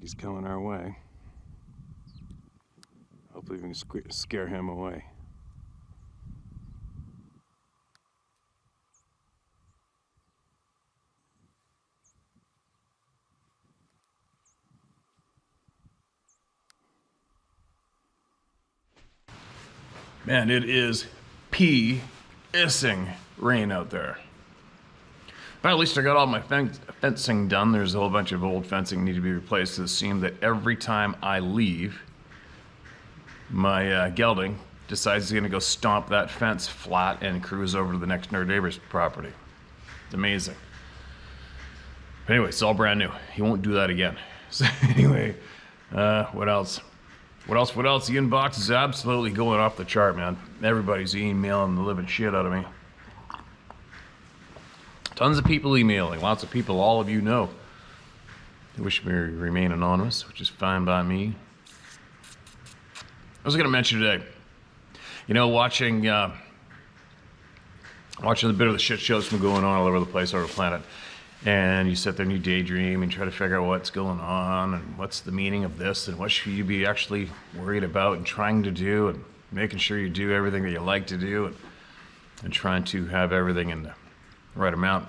he's coming our way. Hopefully we can scare him away. Man, it is pissing rain out there. But at least I got all my fencing done. There's a whole bunch of old fencing need to be replaced. It seems that every time I leave, my gelding decides he's gonna go stomp that fence flat and cruise over to the next door neighbor's property. It's amazing. But anyway, it's all brand new. He won't do that again. So anyway, what else? What else? The inbox is absolutely going off the chart, man. Everybody's emailing the living shit out of me. Tons of people emailing. Lots of people, all of you know. They wish me to remain anonymous, which is fine by me. I was going to mention today, you know, watching a bit of the shit shows from going on all over the place, over the planet. And you sit there and you daydream and try to figure out what's going on and what's the meaning of this and what should you be actually worried about and trying to do and making sure you do everything that you like to do and trying to have everything in the right amount,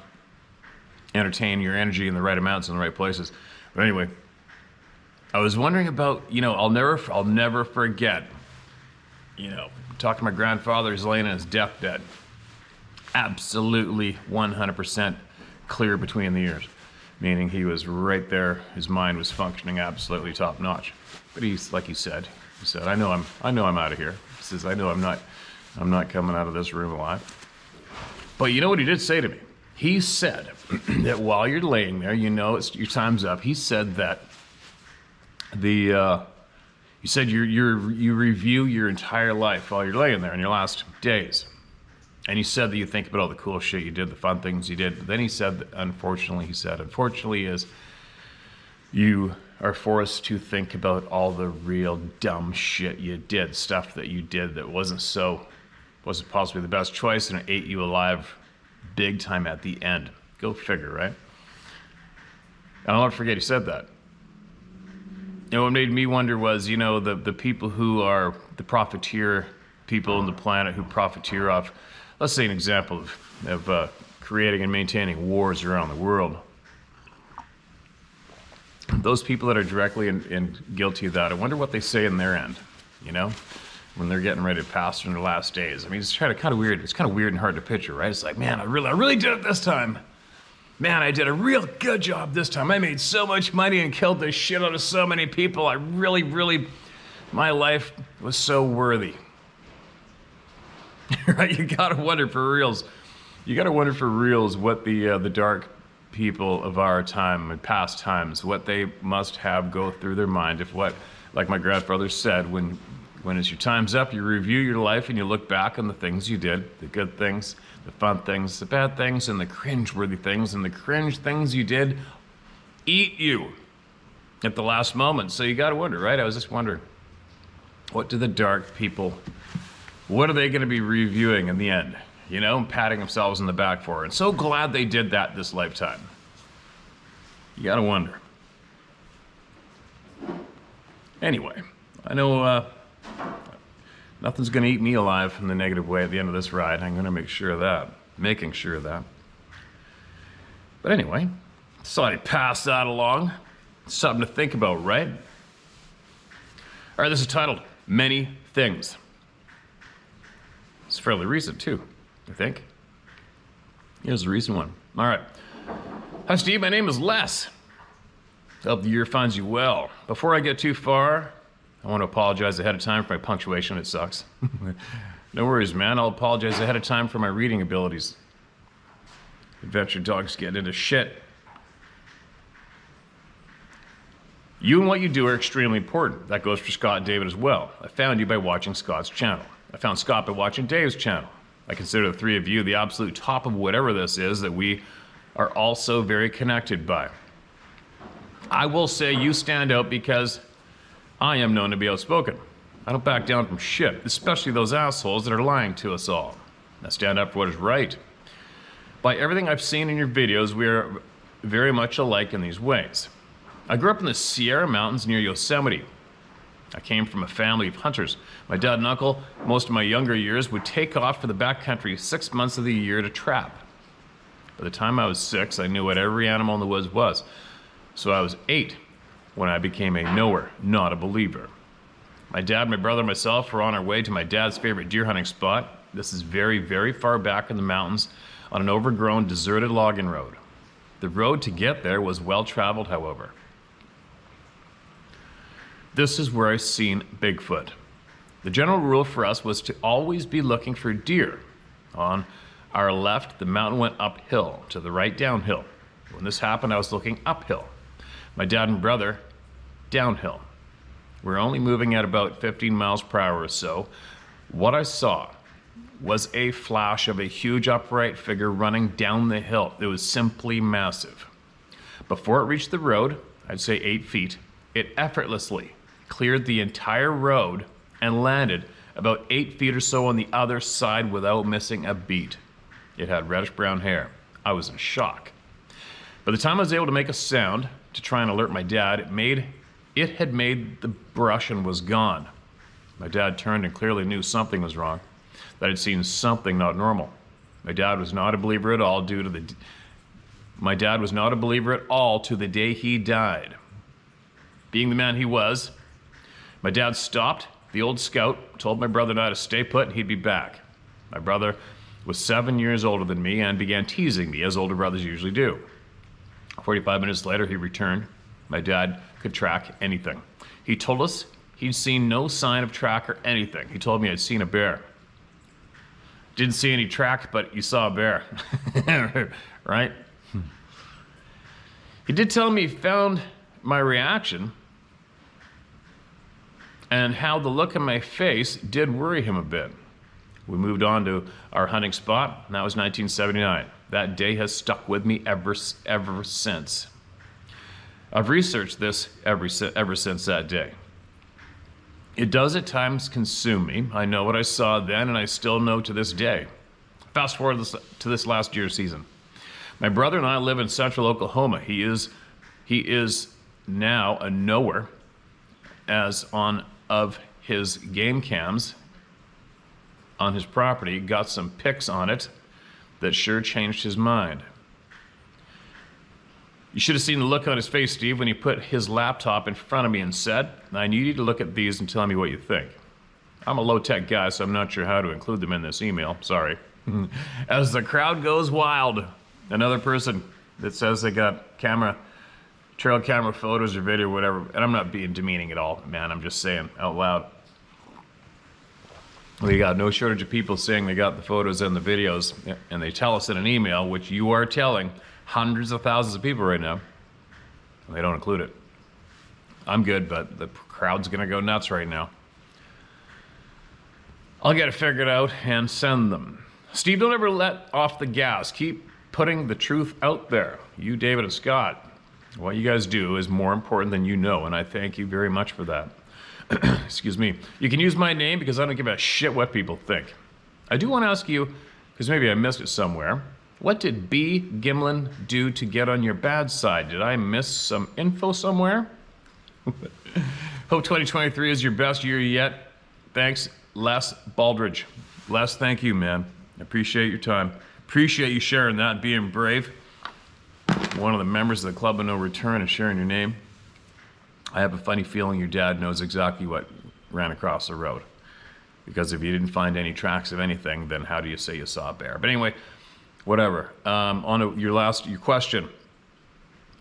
entertain your energy in the right amounts in the right places. But anyway, I was wondering about, you know, I'll never forget, you know, talking to my grandfather, he's laying in his deathbed, absolutely 100% clear between the ears, meaning he was right there. His mind was functioning absolutely top notch. But he's, like he said, I know I'm out of here. He says, I know I'm not coming out of this room alive. But you know what he did say to me? He said that while you're laying there, you know your time's up. He said that you review your entire life while you're laying there in your last days. And he said that you think about all the cool shit you did, the fun things you did. But then he said, that, unfortunately, is you are forced to think about all the real dumb shit you did, stuff that you did that wasn't possibly the best choice, and it ate you alive big time at the end. Go figure, right? And I'll never forget he said that. You know, what made me wonder was, you know, the people who are the profiteer people on the planet who profiteer off, let's say an example of creating and maintaining wars around the world. Those people that are directly and guilty of that, I wonder what they say in their end, you know, when they're getting ready to pass in their last days. I mean, it's kind of weird. It's kind of weird and hard to picture, right? It's like, man, I really did it this time. Man, I did a real good job this time. I made so much money and killed the shit out of so many people. I really, my life was so worthy. Right? You gotta wonder for reals. What the dark people of our time and past times, what they must have go through their mind. If what, like my grandfather said, when it's your time's up, you review your life and you look back on the things you did, the good things, the fun things, the bad things, and the cringe-worthy things, and the cringe things you did eat you at the last moment. So you gotta wonder, right? I was just wondering, what do the dark people, what are they going to be reviewing in the end? You know, patting themselves in the back for. And so glad they did that this lifetime. You got to wonder. Anyway, I know nothing's going to eat me alive in the negative way at the end of this ride. I'm going to make sure of that. Making sure of that. But anyway, thought I'd pass that along. Something to think about, right? All right, this is titled Many Things. It's fairly recent, too, I think. Here's a recent one. All right. Hi, Steve. My name is Les. Hope the year finds you well. Before I get too far, I want to apologize ahead of time for my punctuation. It sucks. No worries, man. I'll apologize ahead of time for my reading abilities. Adventure dogs getting into shit. You and what you do are extremely important. That goes for Scott and David as well. I found you by watching Scott's channel. I found Scott by watching Dave's channel. I consider the three of you the absolute top of whatever this is that we are also very connected by. I will say you stand out because I am known to be outspoken. I don't back down from shit, especially those assholes that are lying to us all. I stand up for what is right. By everything I've seen in your videos, we are very much alike in these ways. I grew up in the Sierra Mountains near Yosemite. I came from a family of hunters. My dad and uncle, most of my younger years, would take off for the backcountry 6 months of the year to trap. By the time I was 6, I knew what every animal in the woods was. So I was 8 when I became a knower, not a believer. My dad, my brother, and myself were on our way to my dad's favorite deer hunting spot. This is very, very far back in the mountains on an overgrown, deserted logging road. The road to get there was well traveled, however. This is where I seen Bigfoot. The general rule for us was to always be looking for deer. On our left, the mountain went uphill, to the right, downhill. When this happened, I was looking uphill. My dad and brother, downhill. We were only moving at about 15 miles per hour or so. What I saw was a flash of a huge upright figure running down the hill. It was simply massive. Before it reached the road, I'd say 8 feet, it effortlessly cleared the entire road and landed about 8 feet or so on the other side without missing a beat. It had reddish brown hair. I was in shock. By the time I was able to make a sound to try and alert my dad, it had made the brush and was gone. My dad turned and clearly knew something was wrong, that I'd seen something not normal. My dad was not a believer at all to the day he died. Being the man he was, my dad stopped. The old scout told my brother and I to stay put and he'd be back. My brother was 7 years older than me and began teasing me, as older brothers usually do. 45 minutes later, he returned. My dad could track anything. He told us he'd seen no sign of track or anything. He told me I'd seen a bear. Didn't see any track, but you saw a bear, right? He did tell me he found my reaction and how the look on my face did worry him a bit. We moved on to our hunting spot, and that was 1979. That day has stuck with me ever since. I've researched this ever since that day. It does at times consume me. I know what I saw then, and I still know to this day. Fast forward to this last year's season. My brother and I live in central Oklahoma. He is now a knower of his game cams on his property. Got some pics on it that sure changed his mind. You should have seen the look on his face, Steve, when he put his laptop in front of me and said, "I need you to look at these and tell me what you think." I'm a low-tech guy, so I'm not sure how to include them in this email. Sorry. As the crowd goes wild, another person that says they got trail camera photos or video or whatever, and I'm not being demeaning at all, man. I'm just saying out loud. We got no shortage of people saying they got the photos and the videos, and they tell us in an email, which you are telling hundreds of thousands of people right now. They don't include it. I'm good, but the crowd's gonna go nuts right now. I'll get it figured out and send them. Steve, don't ever let off the gas. Keep putting the truth out there. You, David, and Scott, what you guys do is more important than you know, and I thank you very much for that. Excuse me. You can use my name because I don't give a shit what people think. I do want to ask you, because maybe I missed it somewhere, what did B. Gimlin do to get on your bad side? Did I miss some info somewhere? Hope 2023 is your best year yet. Thanks, Les Baldridge. Les, thank you, man. I appreciate your time. Appreciate you sharing that, being brave. One of the members of the Club of No Return and sharing your name. I have a funny feeling your dad knows exactly what ran across the road. Because if you didn't find any tracks of anything, then how do you say you saw a bear? But anyway, whatever. On to your question.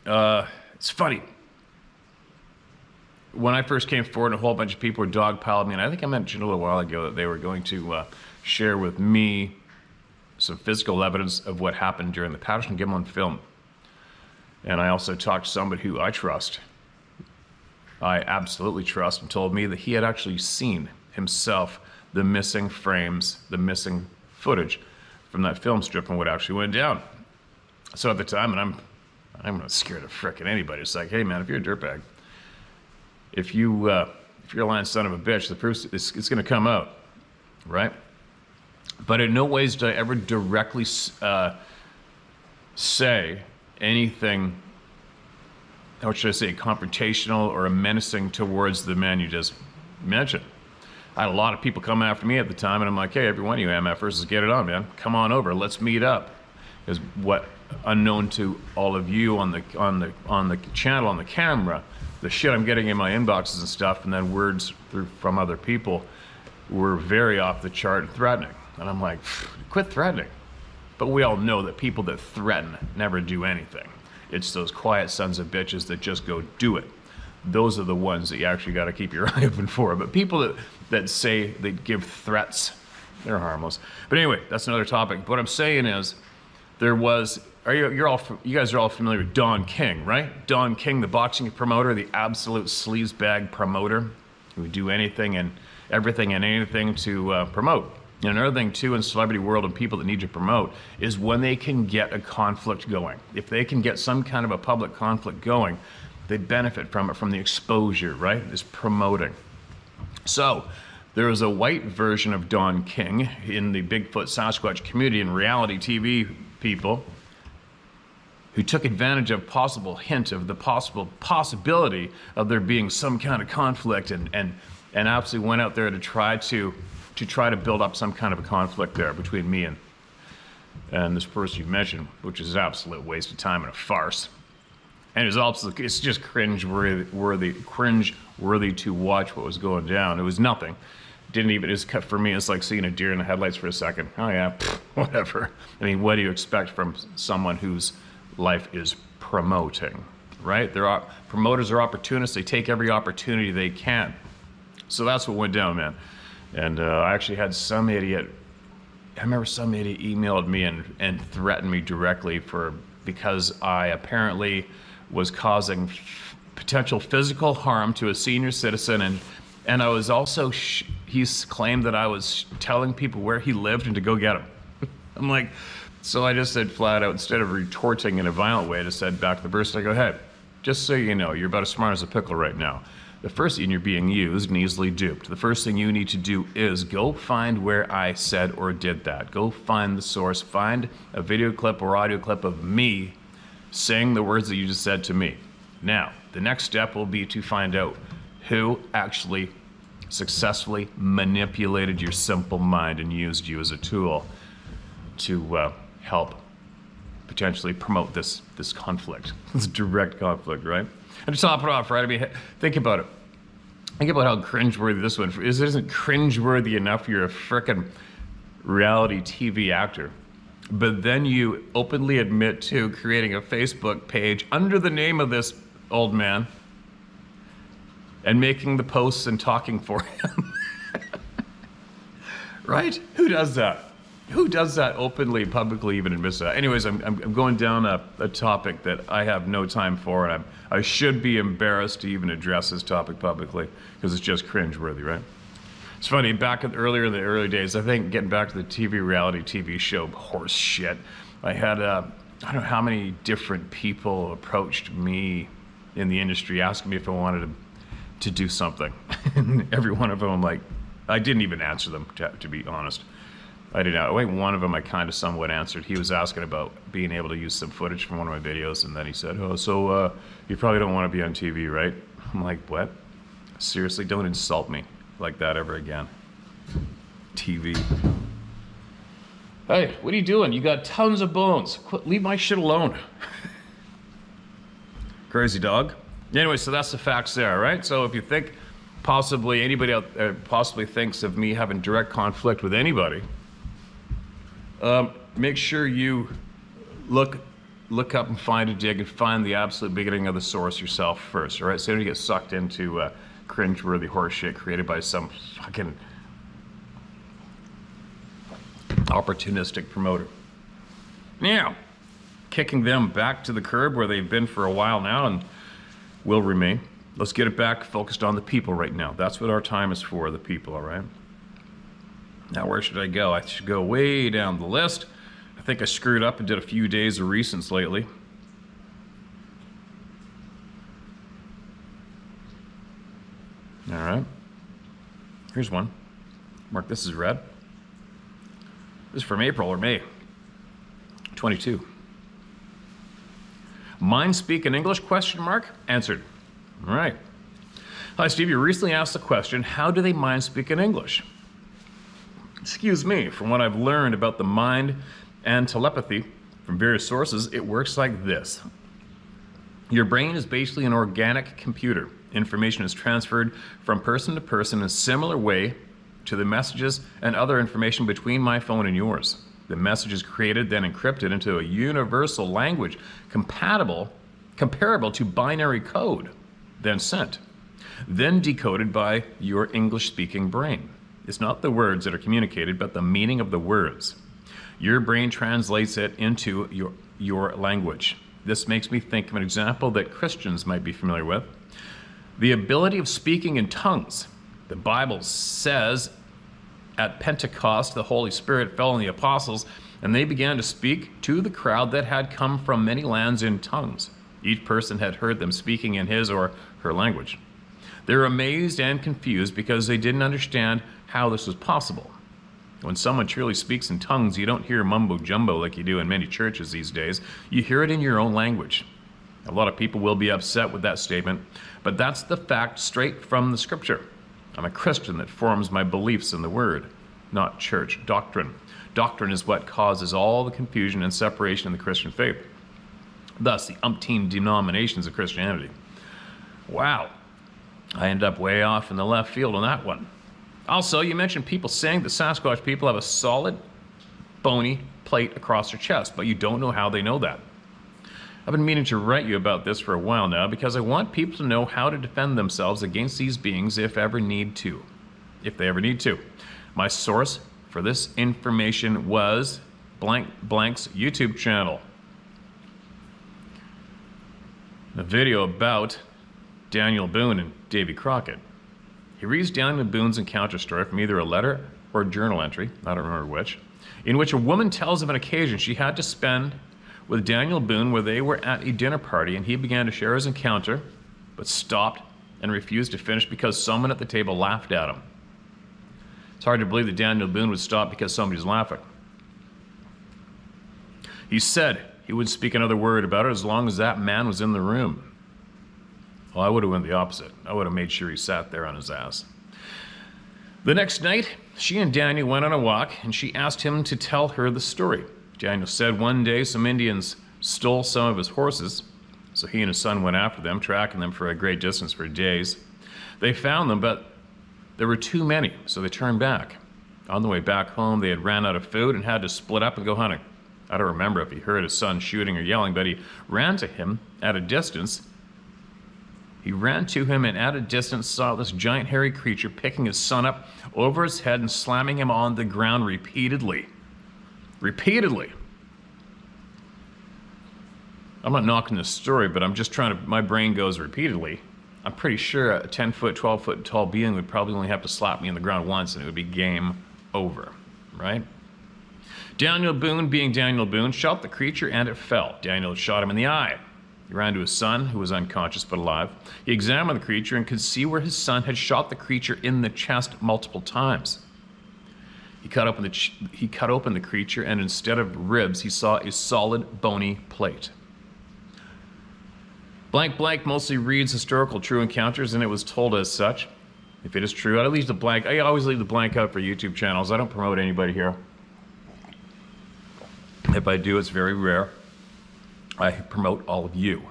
It's funny. When I first came forward, a whole bunch of people were dogpiling me, and I think I mentioned a little while ago that they were going to share with me some physical evidence of what happened during the Patterson Gimlin film. And I also talked to somebody who I trust. I absolutely trust, and told me that he had actually seen himself the missing frames, the missing footage from that film strip and what actually went down. So at the time, and I'm not scared of frickin' anybody. It's like, hey man, if you're a dirtbag, if you're a lying son of a bitch, the proof it's going to come out, right? But in no ways did I ever directly say anything how should I say, confrontational or menacing towards the man you just mentioned. I had a lot of people coming after me at the time, and I'm like, hey, every one of you MFers, just get it on, man. Come on over, let's meet up. Because what, unknown to all of you on the channel, on the camera, the shit I'm getting in my inboxes and stuff, and then words from other people were very off the chart and threatening. And I'm like, quit threatening. But we all know that people that threaten never do anything. It's those quiet sons of bitches that just go do it. Those are the ones that you actually got to keep your eye open for. But people that say they give threats, they're harmless. But anyway, that's another topic. What I'm saying is, there was, you guys are all familiar with Don King, right? Don King, the boxing promoter, the absolute sleazebag promoter who would do anything and everything and anything to promote. And another thing too in celebrity world and people that need to promote is when they can get a conflict going. If they can get some kind of a public conflict going, they benefit from it, from the exposure, right? This promoting. So there is a white version of Don King in the Bigfoot Sasquatch community and reality TV people who took advantage of possible hint of the possibility of there being some kind of conflict and absolutely went out there to try to build up some kind of a conflict there between me and this person you mentioned, which is an absolute waste of time and a farce. And it's just cringe-worthy to watch what was going down. It was nothing. For me, it's like seeing a deer in the headlights for a second. Oh yeah, whatever. I mean, what do you expect from someone whose life is promoting, right? Promoters are opportunists. They take every opportunity they can. So that's what went down, man. And I actually had some idiot, I remember some idiot emailed me and threatened me directly because I apparently was causing potential physical harm to a senior citizen, and I was also, he's claimed that I was telling people where he lived and to go get him. I'm like, so I just said flat out, instead of retorting in a violent way, I just said back to the person, I go, hey, just so you know, you're about as smart as a pickle right now. The first thing, you're being used and easily duped. The first thing you need to do is go find where I said or did that. Go find the source, find a video clip or audio clip of me saying the words that you just said to me. Now, the next step will be to find out who actually successfully manipulated your simple mind and used you as a tool to help potentially promote this conflict, this direct conflict, right? And to top it off, right? I mean, think about it. Think about how cringeworthy this one is. It isn't cringeworthy enough you're a frickin' reality TV actor, but then you openly admit to creating a Facebook page under the name of this old man and making the posts and talking for him. Right? Who does that? Who does that openly, publicly, even admits that? Anyways, I'm going down a topic that I have no time for, and I should be embarrassed to even address this topic publicly because it's just cringeworthy, right? It's funny, earlier in the early days, I think getting back to the reality TV show horse shit, I had, I don't know how many different people approached me in the industry asking me if I wanted to do something. And every one of them, I'm like, I didn't even answer them, to be honest. I did not. Wait, one of them I kind of somewhat answered. He was asking about being able to use some footage from one of my videos, and then he said, oh, so you probably don't want to be on TV, right? I'm like, what? Seriously, don't insult me like that ever again. TV. Hey, what are you doing? You got tons of bones. Leave my shit alone. Crazy dog. Anyway, so that's the facts there, right? So if you think possibly anybody out there possibly thinks of me having direct conflict with anybody, make sure you look up and find a dig and find the absolute beginning of the source yourself first, all right? So you don't get sucked into cringeworthy horse shit created by some fucking opportunistic promoter. Now, kicking them back to the curb where they've been for a while now and will remain. Let's get it back focused on the people right now. That's what our time is for, the people, all right? Now, where should I go? I should go way down the list. I think I screwed up and did a few days of recents lately. All right. Here's one. Mark, this is red. This is from April or May 22. Mind speak in English, question mark? Answered. All right. Hi, Steve. You recently asked the question, how do they mind speak in English? Excuse me, from what I've learned about the mind and telepathy from various sources, it works like this. Your brain is basically an organic computer. Information is transferred from person to person in a similar way to the messages and other information between my phone and yours. The message is created, then encrypted into a universal language comparable to binary code, then sent, then decoded by your English-speaking brain. It's not the words that are communicated, but the meaning of the words. Your brain translates it into your language. This makes me think of an example that Christians might be familiar with. The ability of speaking in tongues. The Bible says at Pentecost, the Holy Spirit fell on the apostles, and they began to speak to the crowd that had come from many lands in tongues. Each person had heard them speaking in his or her language. They were amazed and confused because they didn't understand how this was possible. When someone truly speaks in tongues, you don't hear mumbo jumbo like you do in many churches these days. You hear it in your own language. A lot of people will be upset with that statement, but that's the fact straight from the scripture. I'm a Christian that forms my beliefs in the word, not church doctrine. Doctrine is what causes all the confusion and separation in the Christian faith. Thus, the umpteen denominations of Christianity. Wow, I end up way off in the left field on that one. Also, you mentioned people saying that Sasquatch people have a solid, bony plate across their chest, but you don't know how they know that. I've been meaning to write you about this for a while now because I want people to know how to defend themselves against these beings if they ever need to. My source for this information was blank blank's YouTube channel. A video about Daniel Boone and Davy Crockett. He reads Daniel Boone's encounter story from either a letter or a journal entry, I don't remember which, in which a woman tells of an occasion she had to spend with Daniel Boone where they were at a dinner party and he began to share his encounter, but stopped and refused to finish because someone at the table laughed at him. It's hard to believe that Daniel Boone would stop because somebody's laughing. He said he wouldn't speak another word about it as long as that man was in the room. Well, I would have went the opposite. I would have made sure he sat there on his ass. The next night, she and Daniel went on a walk and she asked him to tell her the story. Daniel said one day some Indians stole some of his horses, so he and his son went after them, tracking them for a great distance for days. They found them, but there were too many, so they turned back. On the way back home, they had ran out of food and had to split up and go hunting. I don't remember if he heard his son shooting or yelling, but he ran to him at a distance. He ran to him and at a distance saw this giant hairy creature picking his son up over his head and slamming him on the ground repeatedly. Repeatedly. I'm not knocking this story, but I'm just trying to, my brain goes repeatedly. I'm pretty sure a 10-foot, 12-foot tall being would probably only have to slap me in the ground once and it would be game over, right? Daniel Boone, being Daniel Boone, shot the creature and it fell. Daniel shot him in the eye. He ran to his son, who was unconscious but alive. He examined the creature and could see where his son had shot the creature in the chest multiple times. He cut open the creature, and instead of ribs, he saw a solid, bony plate. Blank blank mostly reads historical true encounters, and it was told as such. If it is true, I leave the blank. I always leave the blank out for YouTube channels. I don't promote anybody here. If I do, it's very rare. I promote all of you.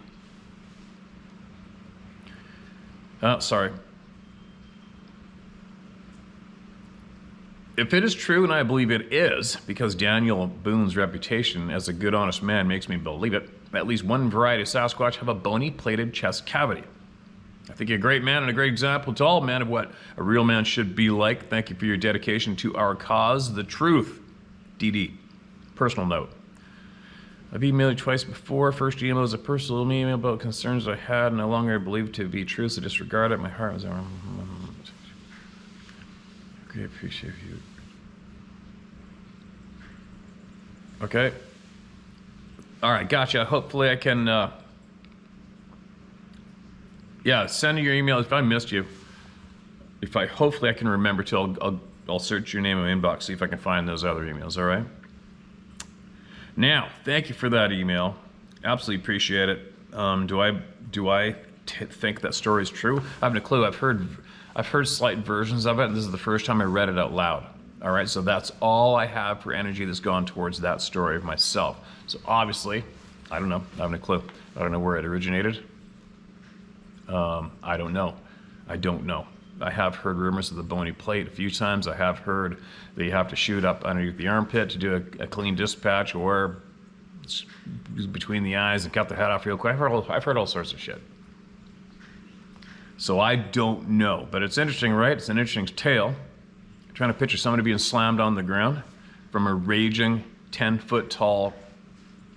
Sorry. If it is true, and I believe it is, because Daniel Boone's reputation as a good, honest man makes me believe it, at least one variety of Sasquatch have a bony, plated chest cavity. I think you're a great man and a great example to all men of what a real man should be like. Thank you for your dedication to our cause, the truth. DD. Personal note. I've emailed you twice before. First email was a personal email about concerns I had and no longer believed to be true, so disregard it. My heart was... Okay, appreciate you. Okay. All right, gotcha. Hopefully I can... yeah, send your email if I missed you. Hopefully I can remember to. I'll search your name in my inbox, see if I can find those other emails, all right? Now, thank you for that email. Absolutely appreciate it. Do I think that story is true? I have no clue. I've heard slight versions of it, and this is the first time I read it out loud. All right, so that's all I have for energy that's gone towards that story of myself. So obviously, I don't know. I have no clue. I don't know where it originated. I don't know. I don't know. I have heard rumors of the bony plate a few times. I have heard that you have to shoot up underneath the armpit to do a clean dispatch, or between the eyes and cut the head off real quick. I've heard all sorts of shit. So I don't know, but it's interesting, right? It's an interesting tale. I'm trying to picture somebody being slammed on the ground from a raging 10-foot tall,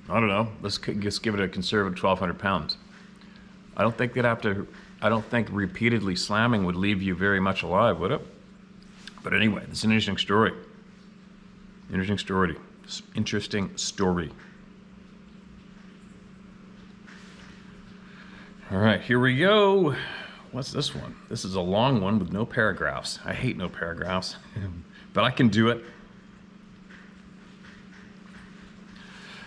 I don't know, let's just give it a conservative 1,200 pounds. I don't think repeatedly slamming would leave you very much alive, would it? But anyway, it's an interesting story. Interesting story. Interesting story. All right, here we go. What's this one? This is a long one with no paragraphs. I hate no paragraphs, but I can do it.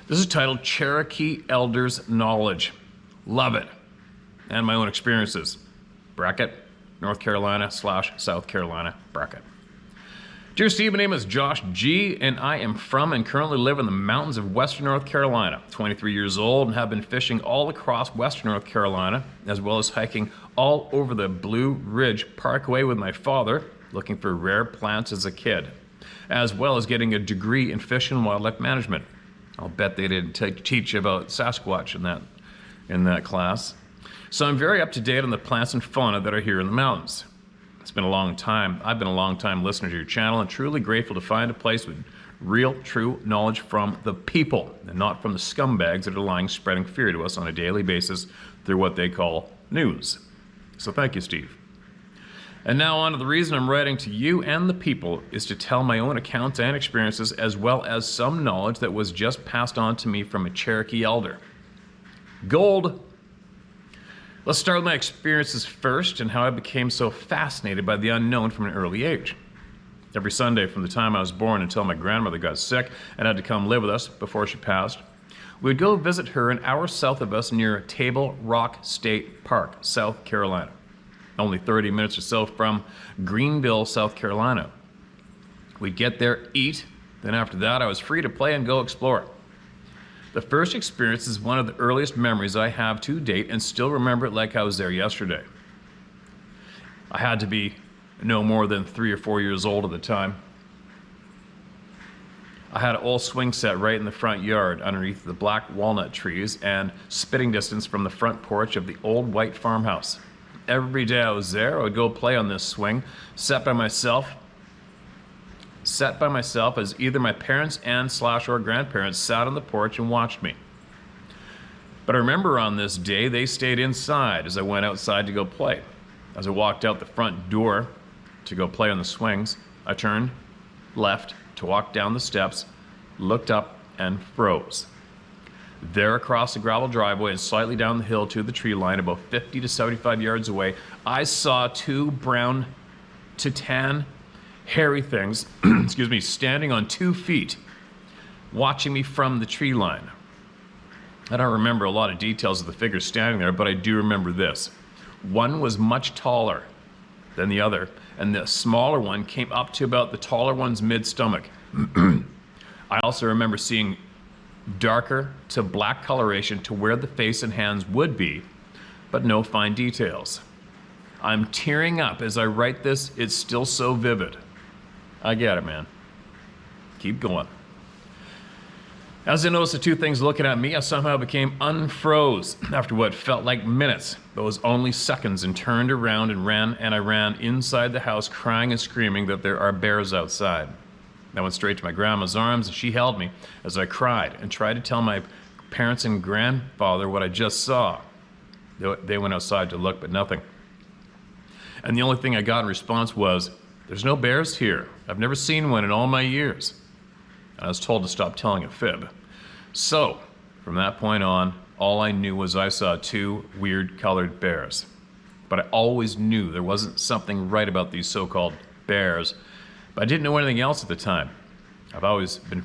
This is titled Cherokee Elders' Knowledge. Love it. And my own experiences. Bracket, North Carolina / South Carolina, bracket. Dear Steve, my name is Josh G, and I am from and currently live in the mountains of Western North Carolina. 23 years old and have been fishing all across Western North Carolina, as well as hiking all over the Blue Ridge Parkway with my father, looking for rare plants as a kid, as well as getting a degree in fish and wildlife management. I'll bet they didn't teach about Sasquatch in that class. So I'm very up to date on the plants and fauna that are here in the mountains. It's been a long time. I've been a long time listener to your channel and truly grateful to find a place with real, true knowledge from the people and not from the scumbags that are lying, spreading fear to us on a daily basis through what they call news. So thank you, Steve. And now on to the reason I'm writing to you and the people is to tell my own accounts and experiences, as well as some knowledge that was just passed on to me from a Cherokee elder. Gold! Let's start with my experiences first and how I became so fascinated by the unknown from an early age. Every Sunday from the time I was born until my grandmother got sick and had to come live with us before she passed, we would go visit her an hour south of us near Table Rock State Park, South Carolina. Only 30 minutes or so from Greenville, South Carolina. We'd get there, eat, then after that I was free to play and go explore. The first experience is one of the earliest memories I have to date and still remember it like I was there yesterday. I had to be no more than 3 or 4 years old at the time. I had an old swing set right in the front yard underneath the black walnut trees and spitting distance from the front porch of the old white farmhouse. Every day I was there, I would go play on this swing, set by myself as either my parents and / or grandparents sat on the porch and watched me. But I remember on this day, they stayed inside as I went outside to go play. As I walked out the front door to go play on the swings, I turned left to walk down the steps, looked up, and froze. There across the gravel driveway and slightly down the hill to the tree line, about 50 to 75 yards away, I saw 2 brown to tan hairy things, excuse me, standing on 2 feet, watching me from the tree line. I don't remember a lot of details of the figures standing there, but I do remember this. One was much taller than the other, and the smaller one came up to about the taller one's mid-stomach. I also remember seeing darker to black coloration to where the face and hands would be, but no fine details. I'm tearing up as I write this. It's still so vivid. I get it, man. Keep going. As I noticed the 2 things looking at me, I somehow became unfroze after what felt like minutes, but was only seconds, and turned around and I ran inside the house crying and screaming that there are bears outside. I went straight to my grandma's arms and she held me as I cried and tried to tell my parents and grandfather what I just saw. They went outside to look, but nothing. And the only thing I got in response was, "There's no bears here. I've never seen one in all my years." And I was told to stop telling a fib. So, from that point on, all I knew was I saw 2 weird colored bears. But I always knew there wasn't something right about these so-called bears, but I didn't know anything else at the time. I've always been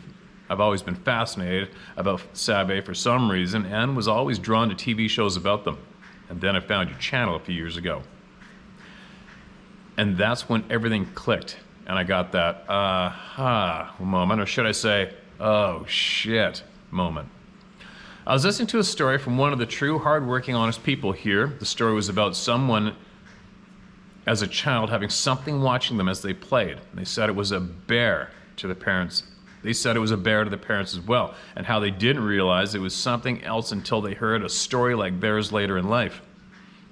I've always been fascinated about Sabe for some reason and was always drawn to TV shows about them. And then I found your channel a few years ago. And that's when everything clicked. And I got that aha moment, or should I say, oh shit moment. I was listening to a story from one of the true, hardworking, honest people here. The story was about someone as a child having something watching them as they played. And they said it was a bear to the parents. They said it was a bear to the parents as well, and how they didn't realize it was something else until they heard a story like theirs later in life.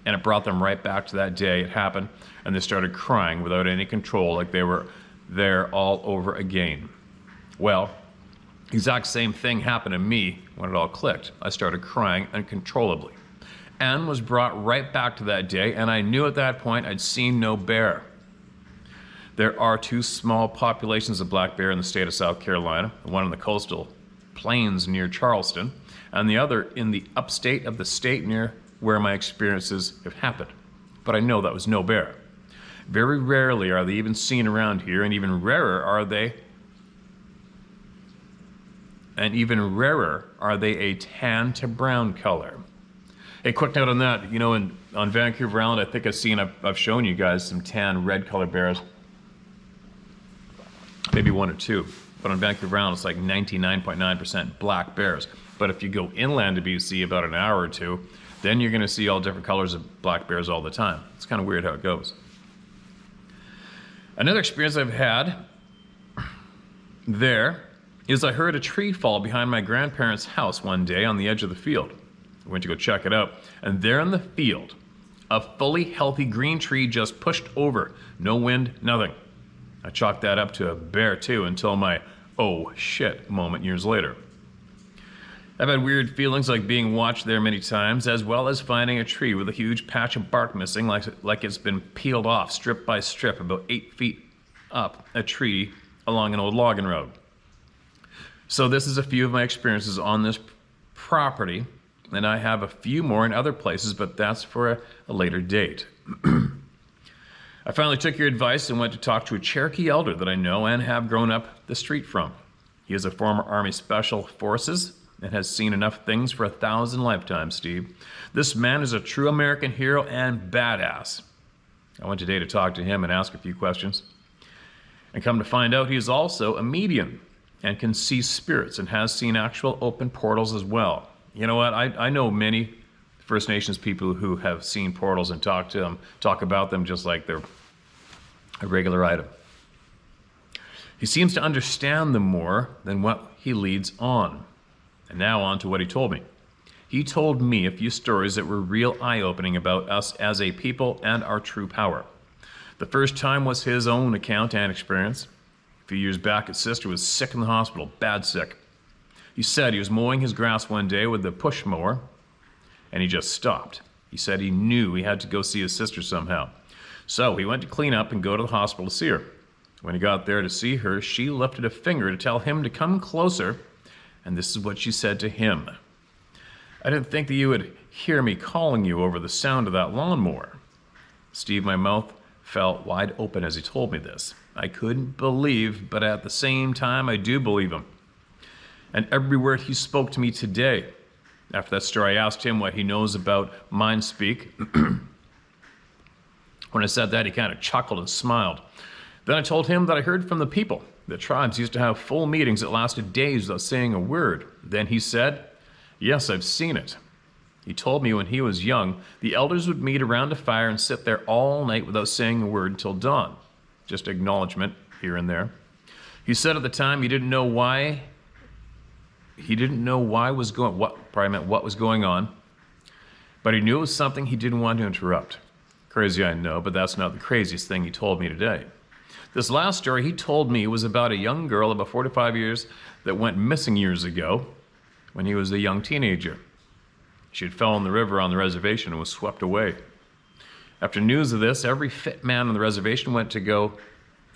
And it brought them right back to that day it happened, and they started crying without any control, like they were there all over again. Well, exact same thing happened to me when it all clicked. I started crying uncontrollably and was brought right back to that day, and I knew at that point I'd seen no bear. There are two small populations of black bear in the state of South Carolina, one in the coastal plains near Charleston, and the other in the upstate of the state near where my experiences have happened. But I know that was no bear. Very rarely are they even seen around here, and even rarer are they a tan to brown color. Hey, quick note on that. You know, on Vancouver Island, I think I've shown you guys some tan red color bears. Maybe one or two. But on Vancouver Island, it's like 99.9% black bears. But if you go inland to BC about an hour or two, then you're gonna see all different colors of black bears all the time. It's kind of weird how it goes. Another experience I've had there is I heard a tree fall behind my grandparents' house one day on the edge of the field. I went to go check it out, and there in the field, a fully healthy green tree just pushed over. No wind, nothing. I chalked that up to a bear too until my oh shit moment years later. I've had weird feelings like being watched there many times, as well as finding a tree with a huge patch of bark missing, like it's been peeled off strip by strip about 8 feet up a tree along an old logging road. So this is a few of my experiences on this property, and I have a few more in other places, but that's for a later date. I finally took your advice and went to talk to a Cherokee elder that I know and have grown up the street from. He is a former Army Special Forces and has seen enough things for 1,000 lifetimes, Steve. This man is a true American hero and badass. I went today to talk to him and ask a few questions. And come to find out, he is also a medium and can see spirits and has seen actual open portals as well. You know what, I know many First Nations people who have seen portals and talk about them just like they're a regular item. He seems to understand them more than what he leads on. And now on to what he told me. He told me a few stories that were real eye-opening about us as a people and our true power. The first time was his own account and experience. A few years back, his sister was sick in the hospital, bad sick. He said he was mowing his grass one day with the push mower, and he just stopped. He said he knew he had to go see his sister somehow. So he went to clean up and go to the hospital to see her. When he got there to see her, she lifted a finger to tell him to come closer, and this is what she said to him. I didn't think that you would hear me calling you over the sound of that lawnmower. Steve, my mouth fell wide open as he told me this. I couldn't believe, but at the same time, I do believe him. And every word he spoke to me today. After that story, I asked him what he knows about mind speak. When I said that, he kind of chuckled and smiled. Then I told him that I heard from the people that tribes used to have full meetings that lasted days without saying a word. Then he said, yes, I've seen it. He told me when he was young, the elders would meet around a fire and sit there all night without saying a word until dawn. Just acknowledgement here and there. He said at the time he didn't know why. What was going on, but he knew it was something he didn't want to interrupt. Crazy, I know, but that's not the craziest thing he told me today. This last story he told me was about a young girl about 45 years that went missing years ago when he was a young teenager. She had fell in the river on the reservation and was swept away. After news of this, every fit man on the reservation went to go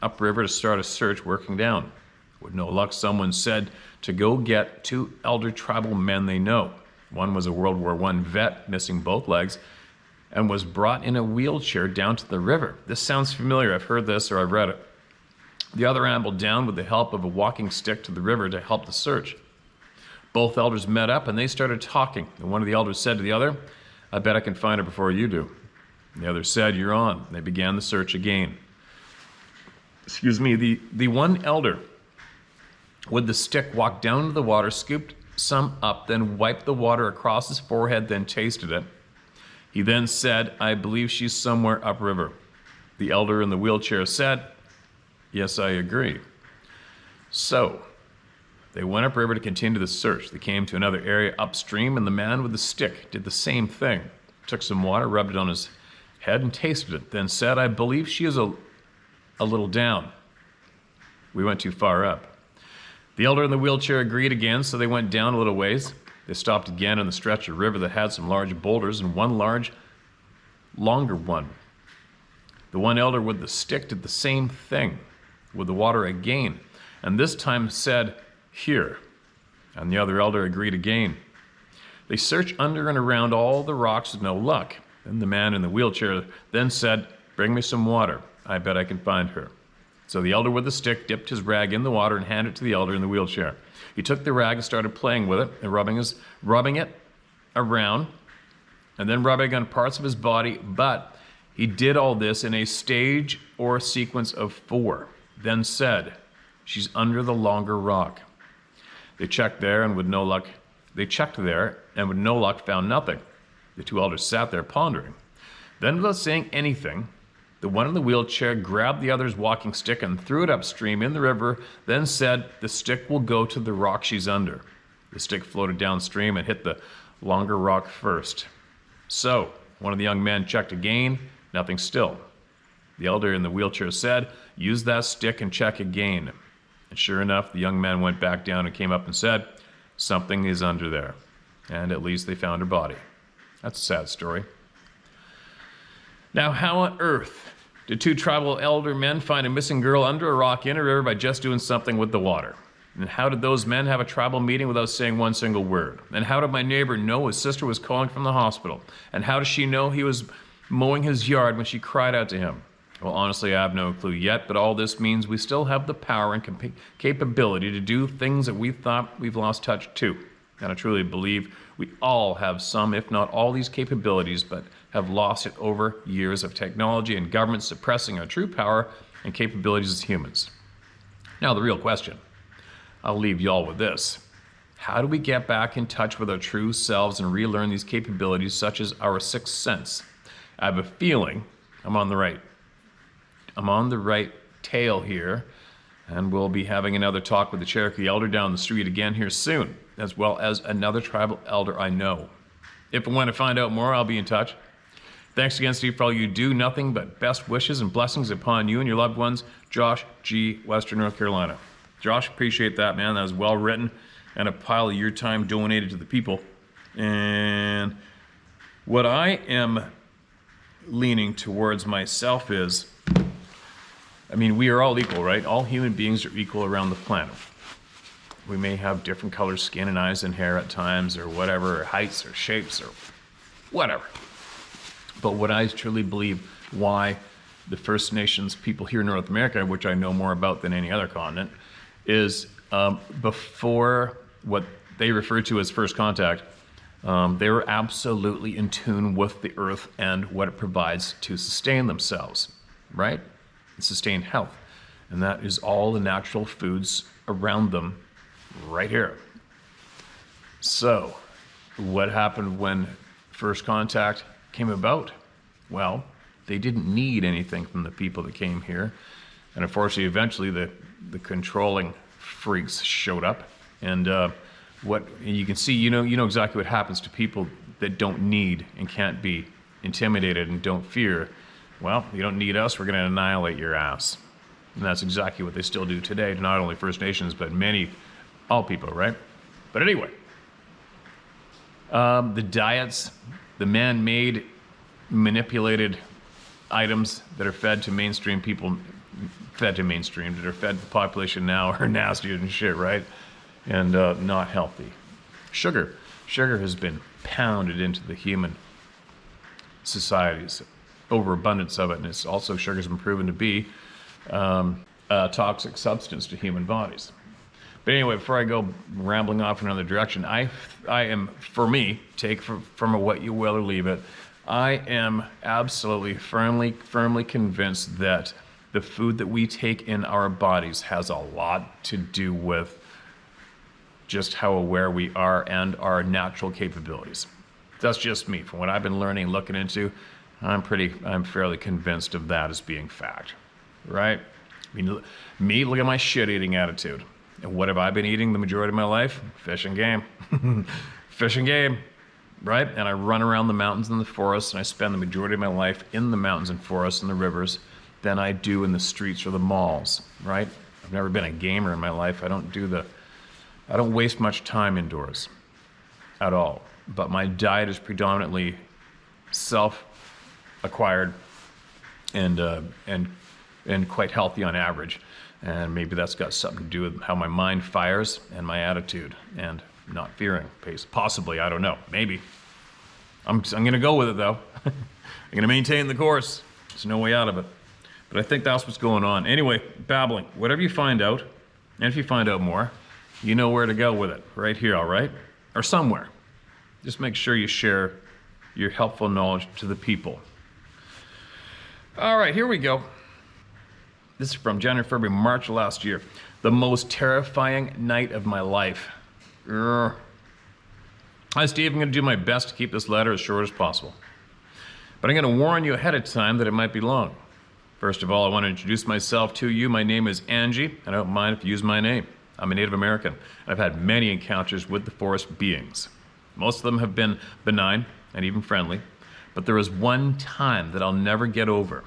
upriver to start a search working down. With no luck, someone said to go get two elder tribal men they know. One was a World War I vet, missing both legs, and was brought in a wheelchair down to the river. This sounds familiar. I've heard this or I've read it. The other ambled down with the help of a walking stick to the river to help the search. Both elders met up and they started talking. And one of the elders said to the other, "I bet I can find her before you do." And the other said, "You're on." They began the search again. Excuse me, the one elder with the stick walked down to the water, scooped some up, then wiped the water across his forehead, then tasted it. He then said, "I believe she's somewhere upriver." The elder in the wheelchair said, "Yes, I agree." So they went upriver to continue the search. They came to another area upstream, and the man with the stick did the same thing. Took some water, rubbed it on his head, and tasted it, then said, "I believe she is a little down. We went too far up." The elder in the wheelchair agreed again, so they went down a little ways. They stopped again on the stretch of river that had some large boulders and one longer one. The one elder with the stick did the same thing with the water again, and this time said, "Here." And the other elder agreed again. They searched under and around all the rocks with no luck. Then the man in the wheelchair then said, "Bring me some water. I bet I can find her." So the elder with the stick dipped his rag in the water and handed it to the elder in the wheelchair. He took the rag and started playing with it and rubbing it around and then rubbing on parts of his body, but he did all this in a stage or sequence of 4, then said, "She's under the longer rock." They checked there and with no luck found nothing. The 2 elders sat there pondering. Then without saying anything, the one in the wheelchair grabbed the other's walking stick and threw it upstream in the river, then said, "The stick will go to the rock she's under." The stick floated downstream and hit the longer rock first. So one of the young men checked again, nothing still. The elder in the wheelchair said, "Use that stick and check again." And sure enough, the young man went back down and came up and said, "Something is under there." And at least they found her body. That's a sad story. Now, how on earth did 2 tribal elder men find a missing girl under a rock in a river by just doing something with the water? And how did those men have a tribal meeting without saying one single word? And how did my neighbor know his sister was calling from the hospital? And how does she know he was mowing his yard when she cried out to him? Well, honestly, I have no clue yet, but all this means we still have the power and capability to do things that we thought we've lost touch to. And I truly believe we all have some, if not all, these capabilities, but have lost it over years of technology and government suppressing our true power and capabilities as humans. Now, the real question, I'll leave y'all with this. How do we get back in touch with our true selves and relearn these capabilities such as our 6th sense? I have a feeling I'm on the right tail here, and we'll be having another talk with the Cherokee elder down the street again here soon, as well as another tribal elder I know. If I want to find out more, I'll be in touch. Thanks again, Steve, for all you do. Nothing but best wishes and blessings upon you and your loved ones. Josh G., Western North Carolina. Josh, appreciate that, man. That was well written and a pile of your time donated to the people. And what I am leaning towards myself is, I mean, we are all equal, right? All human beings are equal around the planet. We may have different color skin and eyes and hair at times or whatever, or heights or shapes or whatever. But what I truly believe why the First Nations people here in North America, which I know more about than any other continent, is before what they refer to as first contact, they were absolutely in tune with the earth and what it provides to sustain themselves, right? And sustain health. And that is all the natural foods around them right here. So, what happened when first contact came about? Well, they didn't need anything from the people that came here. And unfortunately, eventually the controlling freaks showed up. And what you can see, you know exactly what happens to people that don't need and can't be intimidated and don't fear. Well, you don't need us, we're going to annihilate your ass. And that's exactly what they still do today to not only First Nations, but all people, right? But anyway, the diets, the man-made, manipulated items that are fed to mainstream people, that are fed the population now are nastier than shit, right? And not healthy. Sugar has been pounded into the human societies, overabundance of it, and it's also sugar's been proven to be toxic substance to human bodies. But anyway, before I go rambling off in another direction, I am, for me, take from what you will or leave it, I am absolutely firmly convinced that the food that we take in our bodies has a lot to do with just how aware we are and our natural capabilities. That's just me. From what I've been learning, looking into, I'm fairly convinced of that as being fact, right? I mean, me, look at my shit-eating attitude. And what have I been eating the majority of my life? Fish and game. Fish and game, right? And I run around the mountains and the forests, and I spend the majority of my life in the mountains and forests and the rivers than I do in the streets or the malls, right? I've never been a gamer in my life. I don't waste much time indoors at all. But my diet is predominantly self-acquired and quite healthy on average. And maybe that's got something to do with how my mind fires and my attitude and not fearing. Possibly, I don't know. Maybe. I'm going to go with it, though. I'm going to maintain the course. There's no way out of it. But I think that's what's going on. Anyway, babbling. Whatever you find out, and if you find out more, you know where to go with it. Right here, all right? Or somewhere. Just make sure you share your helpful knowledge to the people. All right, here we go. This is from January, February, March last year. The most terrifying night of my life. Hi, Steve. I'm going to do my best to keep this letter as short as possible. But I'm going to warn you ahead of time that it might be long. First of all, I want to introduce myself to you. My name is Angie, and I don't mind if you use my name. I'm a Native American, and I've had many encounters with the forest beings. Most of them have been benign and even friendly, but there was one time that I'll never get over.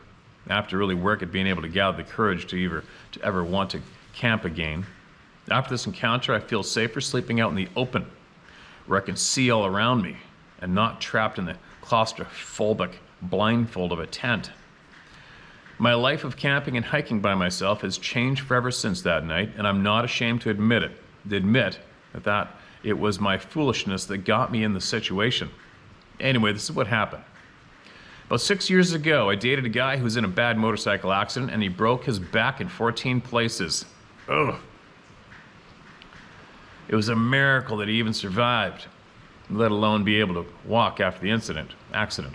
I have to really work at being able to gather the courage to ever want to camp again. After this encounter, I feel safer sleeping out in the open, where I can see all around me and not trapped in the claustrophobic blindfold of a tent. My life of camping and hiking by myself has changed forever since that night, and I'm not ashamed to admit that it was my foolishness that got me in the situation. Anyway, this is what happened. About 6 years ago, I dated a guy who was in a bad motorcycle accident, and he broke his back in 14 places. Ugh. It was a miracle that he even survived, let alone be able to walk after the accident.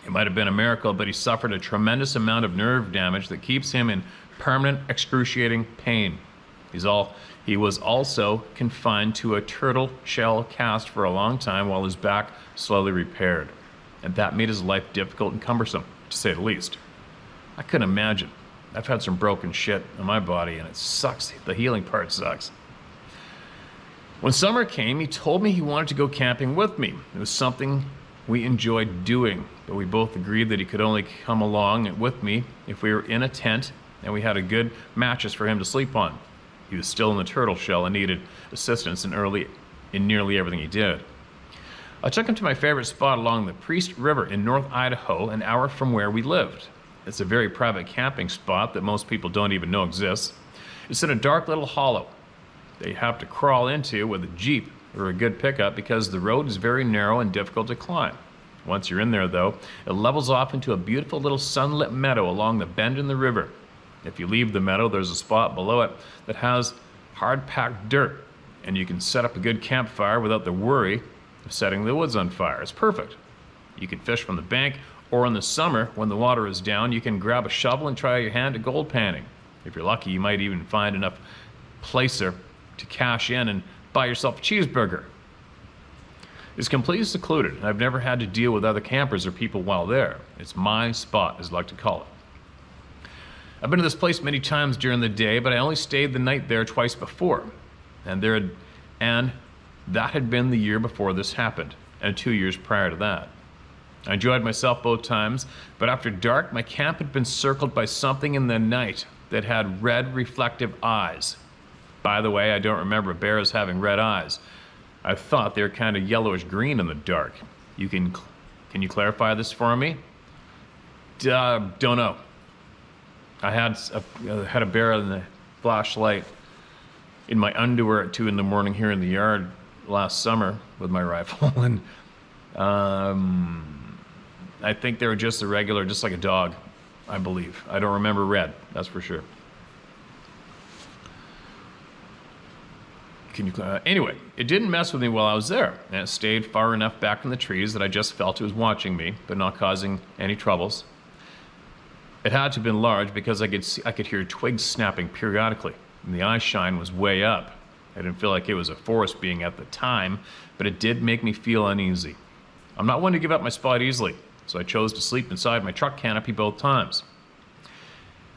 It might have been a miracle, but he suffered a tremendous amount of nerve damage that keeps him in permanent, excruciating pain. He was also confined to a turtle shell cast for a long time while his back slowly repaired. And that made his life difficult and cumbersome, to say the least. I couldn't imagine. I've had some broken shit in my body, and it sucks. The healing part sucks. When summer came, he told me he wanted to go camping with me. It was something we enjoyed doing, but we both agreed that he could only come along with me if we were in a tent and we had a good mattress for him to sleep on. He was still in the turtle shell and needed assistance in nearly everything he did. I took him to my favorite spot along the Priest River in North Idaho, an hour from where we lived. It's a very private camping spot that most people don't even know exists. It's in a dark little hollow that you have to crawl into with a Jeep or a good pickup because the road is very narrow and difficult to climb. Once you're in there, though, it levels off into a beautiful little sunlit meadow along the bend in the river. If you leave the meadow, there's a spot below it that has hard-packed dirt, and you can set up a good campfire without the worry of setting the woods on fire. It's perfect. You can fish from the bank, or in the summer, when the water is down, you can grab a shovel and try your hand at gold panning. If you're lucky, you might even find enough placer to cash in and buy yourself a cheeseburger. It's completely secluded, and I've never had to deal with other campers or people while there. It's my spot, as I like to call it. I've been to this place many times during the day, but I only stayed the night there twice before. And that had been the year before this happened, and 2 years prior to that. I enjoyed myself both times, but after dark, my camp had been circled by something in the night that had red reflective eyes. By the way, I don't remember bears having red eyes. I thought they were kind of yellowish green in the dark. Can you clarify this for me? Don't know. I had a bear in the flashlight in my underwear at 2 in the morning here in the yard last summer with my rifle, and I think they were just like a dog. I believe. I don't remember red, that's for sure. Anyway, it didn't mess with me while I was there, and it stayed far enough back in the trees that I just felt it was watching me, but not causing any troubles. It had to have been large because I could hear twigs snapping periodically, and the eye shine was way up. I didn't feel like it was a forest being at the time, but it did make me feel uneasy. I'm not one to give up my spot easily, so I chose to sleep inside my truck canopy both times.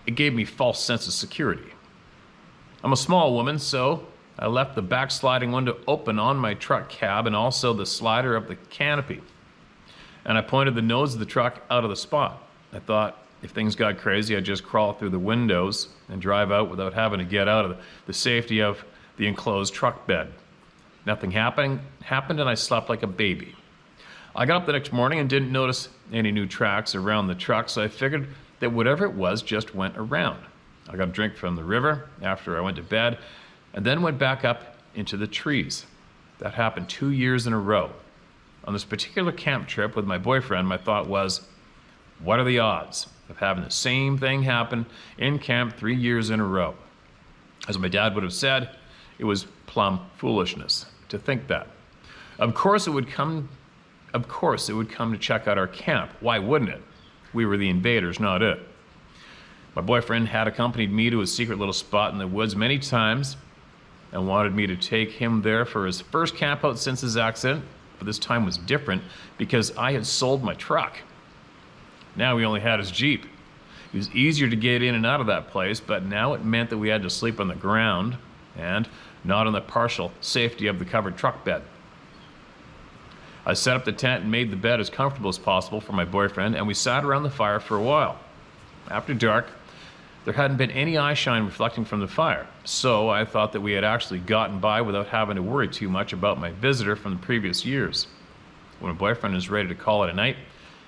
It gave me a false sense of security. I'm a small woman, so I left the back sliding window open on my truck cab and also the slider of the canopy. And I pointed the nose of the truck out of the spot. I thought if things got crazy, I'd just crawl through the windows and drive out without having to get out of the safety of the enclosed truck bed. Nothing happened and I slept like a baby. I got up the next morning and didn't notice any new tracks around the truck, so I figured that whatever it was just went around. I got a drink from the river after I went to bed and then went back up into the trees. That happened 2 years in a row. On this particular camp trip with my boyfriend, my thought was, what are the odds of having the same thing happen in camp 3 years in a row? As my dad would have said, it was plumb foolishness to think that. Of course it would come to check out our camp. Why wouldn't it? We were the invaders, not it. My boyfriend had accompanied me to a secret little spot in the woods many times and wanted me to take him there for his first camp out since his accident, but this time was different because I had sold my truck. Now we only had his Jeep. It was easier to get in and out of that place, but now it meant that we had to sleep on the ground and not on the partial safety of the covered truck bed. I set up the tent and made the bed as comfortable as possible for my boyfriend, and we sat around the fire for a while. After dark, there hadn't been any eye shine reflecting from the fire, so I thought that we had actually gotten by without having to worry too much about my visitor from the previous years. When my boyfriend was ready to call it a night,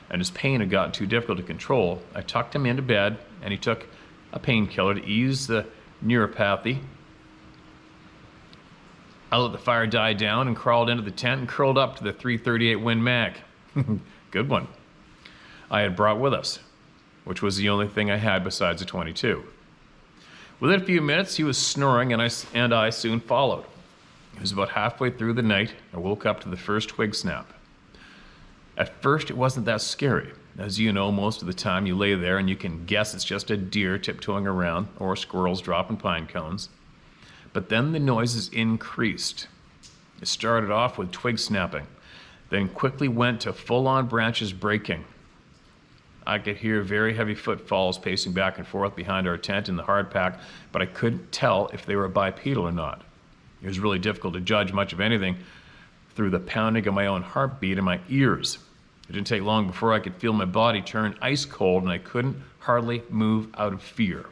and his pain had gotten too difficult to control, I tucked him into bed, and he took a painkiller to ease the neuropathy. I let the fire die down and crawled into the tent and curled up to the .338 Win Mag. Good one. I had brought with us, which was the only thing I had besides a .22. Within a few minutes, he was snoring, and I soon followed. It was about halfway through the night. I woke up to the first twig snap. At first, it wasn't that scary. As you know, most of the time you lay there and you can guess it's just a deer tiptoeing around or squirrels dropping pine cones. But then the noises increased. It started off with twig snapping, then quickly went to full-on branches breaking. I could hear very heavy footfalls pacing back and forth behind our tent in the hard pack, but I couldn't tell if they were bipedal or not. It was really difficult to judge much of anything through the pounding of my own heartbeat in my ears. It didn't take long before I could feel my body turn ice cold and I couldn't hardly move out of fear.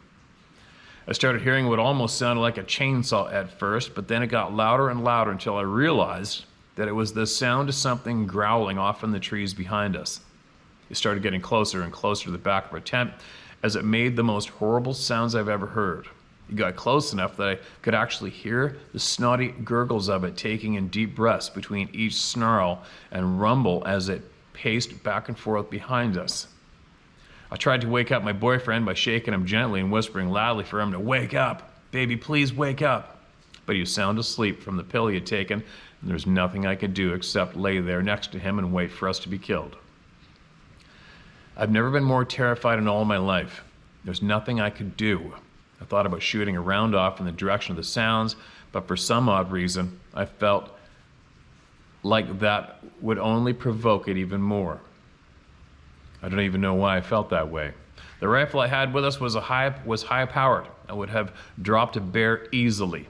I started hearing what almost sounded like a chainsaw at first, but then it got louder and louder until I realized that it was the sound of something growling off in the trees behind us. It started getting closer and closer to the back of our tent as it made the most horrible sounds I've ever heard. It got close enough that I could actually hear the snotty gurgles of it taking in deep breaths between each snarl and rumble as it paced back and forth behind us. I tried to wake up my boyfriend by shaking him gently and whispering loudly for him to wake up. Baby, please wake up. But he was sound asleep from the pill he had taken, and there was nothing I could do except lay there next to him and wait for us to be killed. I've never been more terrified in all my life. There's nothing I could do. I thought about shooting a round off in the direction of the sounds, but for some odd reason, I felt like that would only provoke it even more. I don't even know why I felt that way. The rifle I had with us was high powered and would have dropped a bear easily.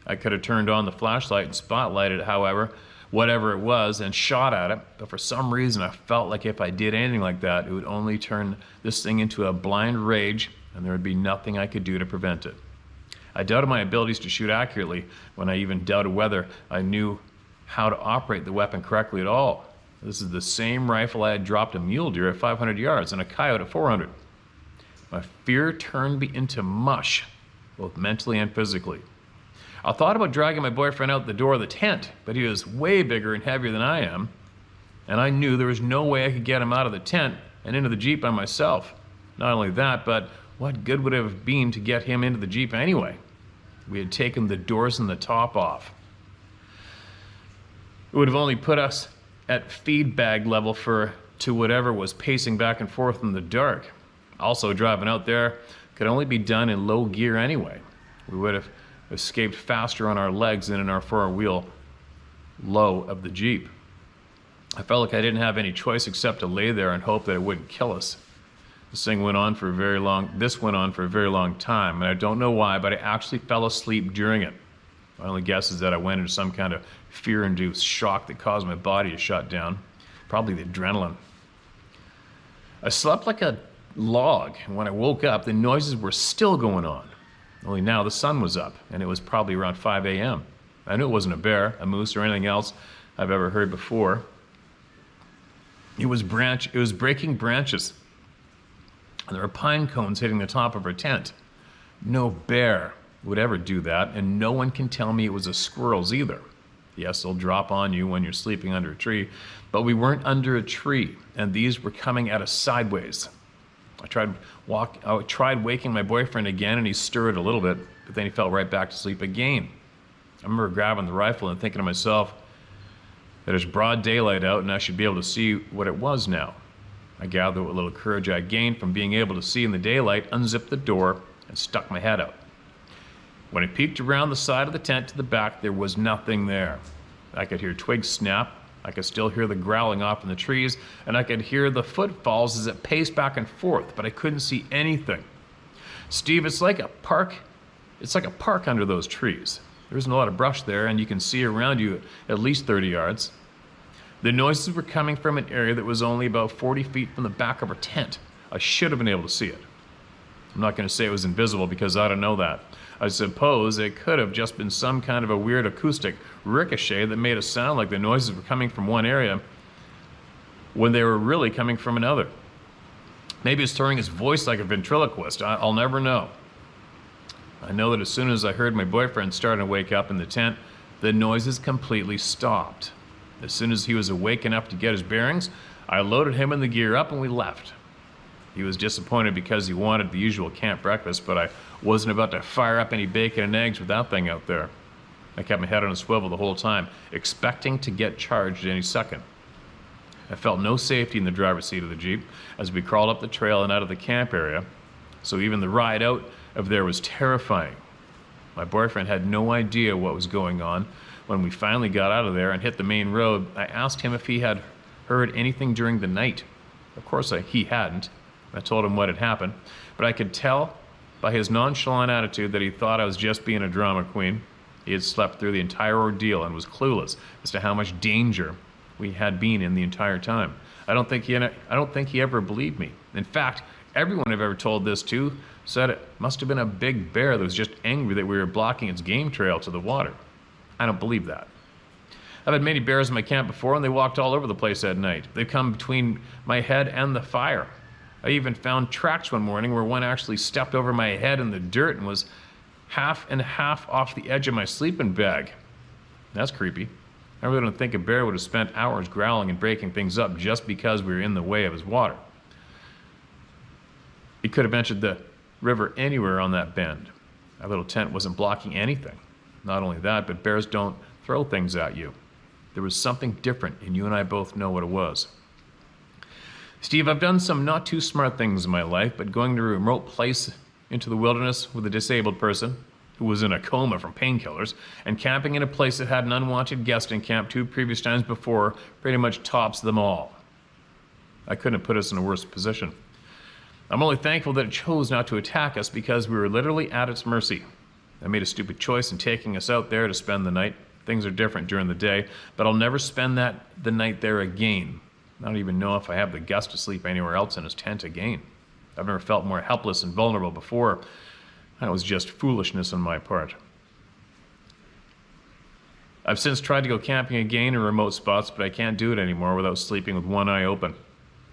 I could have turned on the flashlight and spotlighted it, however, whatever it was, and shot at it, but for some reason I felt like if I did anything like that, it would only turn this thing into a blind rage and there would be nothing I could do to prevent it. I doubted my abilities to shoot accurately when I even doubted whether I knew how to operate the weapon correctly at all. This is the same rifle I had dropped a mule deer at 500 yards and a coyote at 400. My fear turned me into mush, both mentally and physically. I thought about dragging my boyfriend out the door of the tent, but he was way bigger and heavier than I am, and I knew there was no way I could get him out of the tent and into the Jeep by myself. Not only that, but what good would it have been to get him into the Jeep anyway? We had taken the doors and the top off. It would have only put us at feed bag level to whatever was pacing back and forth in the dark. Also, driving out there could only be done in low gear anyway. We would have escaped faster on our legs than in our four-wheel low of the Jeep. I felt like I didn't have any choice except to lay there and hope that it wouldn't kill us. This went on for a very long time, and I don't know why, but I actually fell asleep during it. My only guess is that I went into some kind of fear-induced shock that caused my body to shut down. Probably the adrenaline. I slept like a log, and when I woke up, the noises were still going on. Only now the sun was up, and it was probably around 5 a.m. I knew it wasn't a bear, a moose, or anything else I've ever heard before. It was breaking branches, and there were pine cones hitting the top of our tent. No bear would ever do that, and no one can tell me it was a squirrel's either. Yes, they'll drop on you when you're sleeping under a tree, but we weren't under a tree, and these were coming at us sideways. I tried waking my boyfriend again, and he stirred a little bit, but then he fell right back to sleep again. I remember grabbing the rifle and thinking to myself that there's broad daylight out, and I should be able to see what it was now. I gathered what little courage I gained from being able to see in the daylight, unzipped the door, and stuck my head out. When I peeked around the side of the tent to the back, there was nothing there. I could hear twigs snap, I could still hear the growling off in the trees, and I could hear the footfalls as it paced back and forth, but I couldn't see anything. Steve, it's like a park under those trees. There isn't a lot of brush there, and you can see around you at least 30 yards. The noises were coming from an area that was only about 40 feet from the back of our tent. I should have been able to see it. I'm not going to say it was invisible because I don't know that. I suppose it could have just been some kind of a weird acoustic ricochet that made it sound like the noises were coming from one area when they were really coming from another. Maybe it's throwing his voice like a ventriloquist. I'll never know. I know that as soon as I heard my boyfriend starting to wake up in the tent, the noises completely stopped. As soon as he was awake enough to get his bearings, I loaded him and the gear up and we left. He was disappointed because he wanted the usual camp breakfast, but I wasn't about to fire up any bacon and eggs with that thing out there. I kept my head on a swivel the whole time, expecting to get charged any second. I felt no safety in the driver's seat of the Jeep as we crawled up the trail and out of the camp area, so even the ride out of there was terrifying. My boyfriend had no idea what was going on. When we finally got out of there and hit the main road, I asked him if he had heard anything during the night. Of course, he hadn't. I told him what had happened, but I could tell by his nonchalant attitude that he thought I was just being a drama queen. He had slept through the entire ordeal and was clueless as to how much danger we had been in the entire time. I don't think he ever believed me. In fact, everyone I've ever told this to said it must have been a big bear that was just angry that we were blocking its game trail to the water. I don't believe that. I've had many bears in my camp before, and they walked all over the place at night. They've come between my head and the fire. I even found tracks one morning where one actually stepped over my head in the dirt and was half and half off the edge of my sleeping bag. That's creepy. I really don't think a bear would have spent hours growling and breaking things up just because we were in the way of his water. He could have entered the river anywhere on that bend. Our little tent wasn't blocking anything. Not only that, but bears don't throw things at you. There was something different, and you and I both know what it was. Steve, I've done some not too smart things in my life, but going to a remote place into the wilderness with a disabled person who was in a coma from painkillers and camping in a place that had an unwanted guest in camp 2 previous times before pretty much tops them all. I couldn't have put us in a worse position. I'm only thankful that it chose not to attack us because we were literally at its mercy. I made a stupid choice in taking us out there to spend the night. Things are different during the day, but I'll never spend the night there again. I don't even know if I have the guts to sleep anywhere else in his tent again. I've never felt more helpless and vulnerable before. That was just foolishness on my part. I've since tried to go camping again in remote spots, but I can't do it anymore without sleeping with one eye open.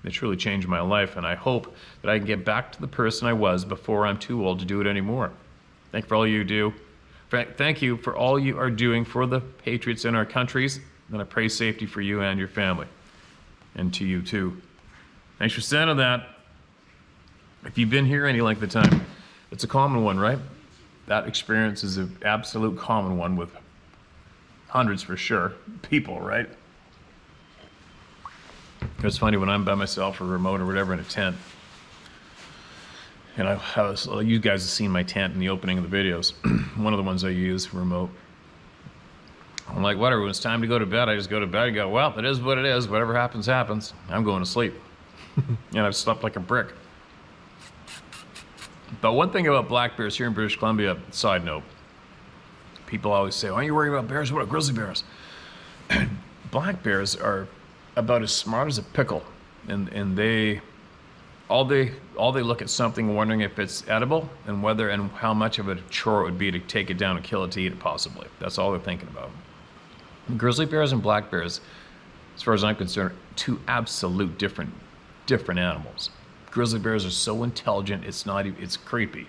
It truly changed my life, and I hope that I can get back to the person I was before I'm too old to do it anymore. Thank you for all you do. Thank you for all you are doing for the patriots in our countries, and I pray safety for you and your family. And to you too. Thanks for sending that. If you've been here any length of time, it's a common one, right? That experience is an absolute common one with hundreds for sure, people, right? It's funny when I'm by myself or remote or whatever in a tent, and you guys have seen my tent in the opening of the videos. One of the ones I use remote. I'm like, whatever, when it's time to go to bed, I just go to bed and go, well, it is what it is. Whatever happens, happens. I'm going to sleep. And I've slept like a brick. But one thing about black bears here in British Columbia, side note, people always say, why are you worried about bears? What about grizzly bears? Black bears are about as smart as a pickle. And they look at something wondering if it's edible and whether and how much of a chore it would be to take it down and kill it to eat it possibly. That's all they're thinking about. Grizzly bears and black bears, as far as I'm concerned, two absolute different animals. Grizzly bears are so intelligent, it's creepy.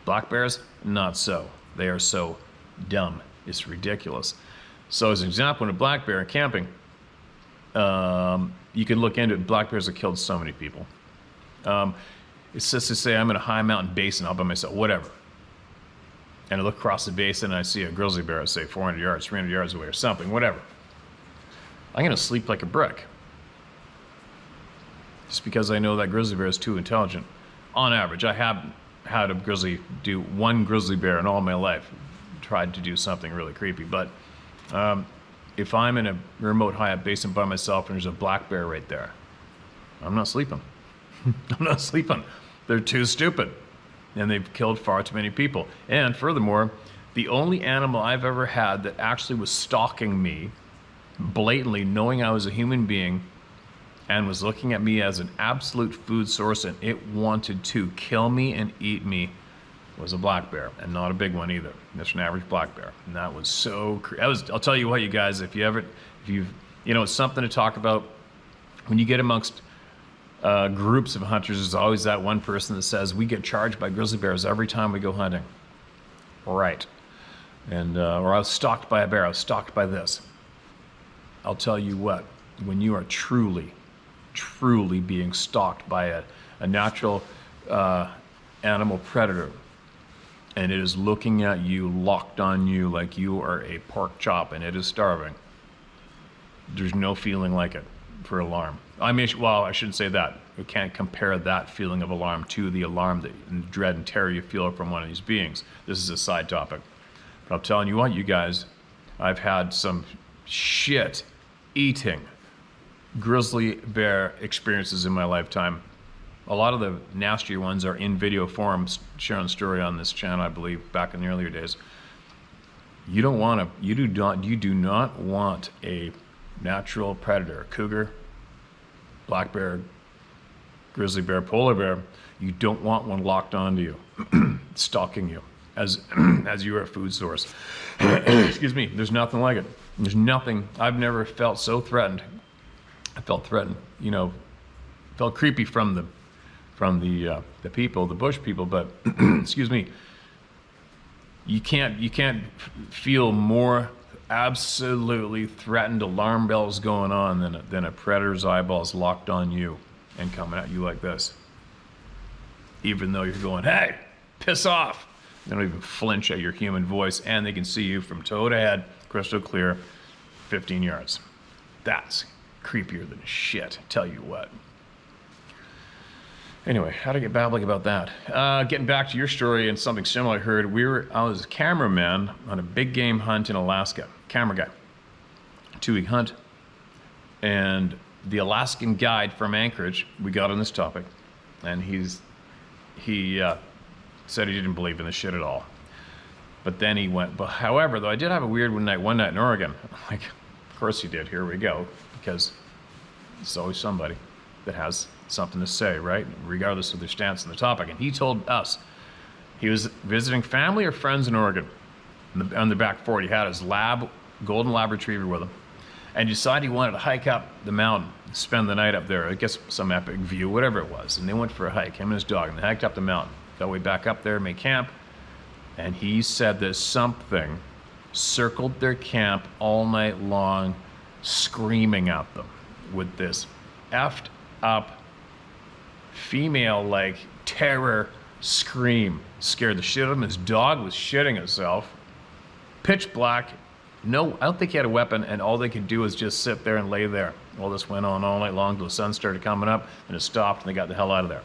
Black bears, not so. They are so dumb. It's ridiculous. So as an example, in a black bear camping, you can look into it. Black bears have killed so many people. It's just to say I'm in a high mountain basin all by myself, whatever. And I look across the basin and I see a grizzly bear, say 400 yards, 300 yards away or something, whatever. I'm gonna sleep like a brick. Just because I know that grizzly bear is too intelligent. On average, I haven't had one grizzly bear in all my life. Tried to do something really creepy, but if I'm in a remote high-up basin by myself and there's a black bear right there, I'm not sleeping. I'm not sleeping. They're too stupid. And they've killed far too many people. And furthermore, the only animal I've ever had that actually was stalking me, blatantly knowing I was a human being, and was looking at me as an absolute food source, and it wanted to kill me and eat me, was a black bear, and not a big one either. Just an average black bear. And that was so I'll tell you what, you guys, it's something to talk about when you get amongst groups of hunters. There's always that one person that says, we get charged by grizzly bears every time we go hunting. Right. And or I was stalked by a bear, I was stalked by this. I'll tell you what, when you are truly being stalked by a natural animal predator, and it is looking at you, locked on you like you are a pork chop and it is starving, there's no feeling like it for alarm. I shouldn't say that. You can't compare that feeling of alarm to the alarm and dread and terror you feel from one of these beings. This is a side topic. But I'm telling you what, you guys, I've had some shit-eating grizzly bear experiences in my lifetime. A lot of the nastier ones are in video forms, sharing story on this channel, I believe, back in the earlier days. You do not want a natural predator, cougar, black bear, grizzly bear, polar bear. You don't want one locked onto you, stalking you as you are a food source. Excuse me. There's nothing like it. There's nothing. I've never felt so threatened. I felt threatened. Felt creepy from the people, the bush people. But excuse me. You can't feel more absolutely threatened, alarm bells going on than a predator's eyeballs locked on you and coming at you like this. Even though you're going, hey, piss off. They don't even flinch at your human voice, and they can see you from toe to head, crystal clear, 15 yards. That's creepier than shit, tell you what. Anyway, how to get babbling about that? Getting back to your story and something similar I heard. I was a cameraman on a big game hunt in Alaska. Camera guy. 2-week hunt. And the Alaskan guide from Anchorage, we got on this topic, and he said he didn't believe in this shit at all. But then he went, however, though I did have a weird one night in Oregon. I'm like, of course you did, here we go. Because there's always somebody that has something to say, right? Regardless of their stance on the topic. And he told us he was visiting family or friends in Oregon. On the back 40, he had his golden lab retriever with him. And decided he wanted to hike up the mountain, spend the night up there. I guess some epic view, whatever it was. And they went for a hike, him and his dog, and they hiked up the mountain. Got way back up there, made camp. And he said that something circled their camp all night long, screaming at them with this effed up female, like terror scream. Scared the shit out of him. His dog was shitting itself. Pitch black. No, I don't think he had a weapon, and all they could do was just sit there and lay there. Well, this went on all night long until the sun started coming up, and it stopped, and they got the hell out of there.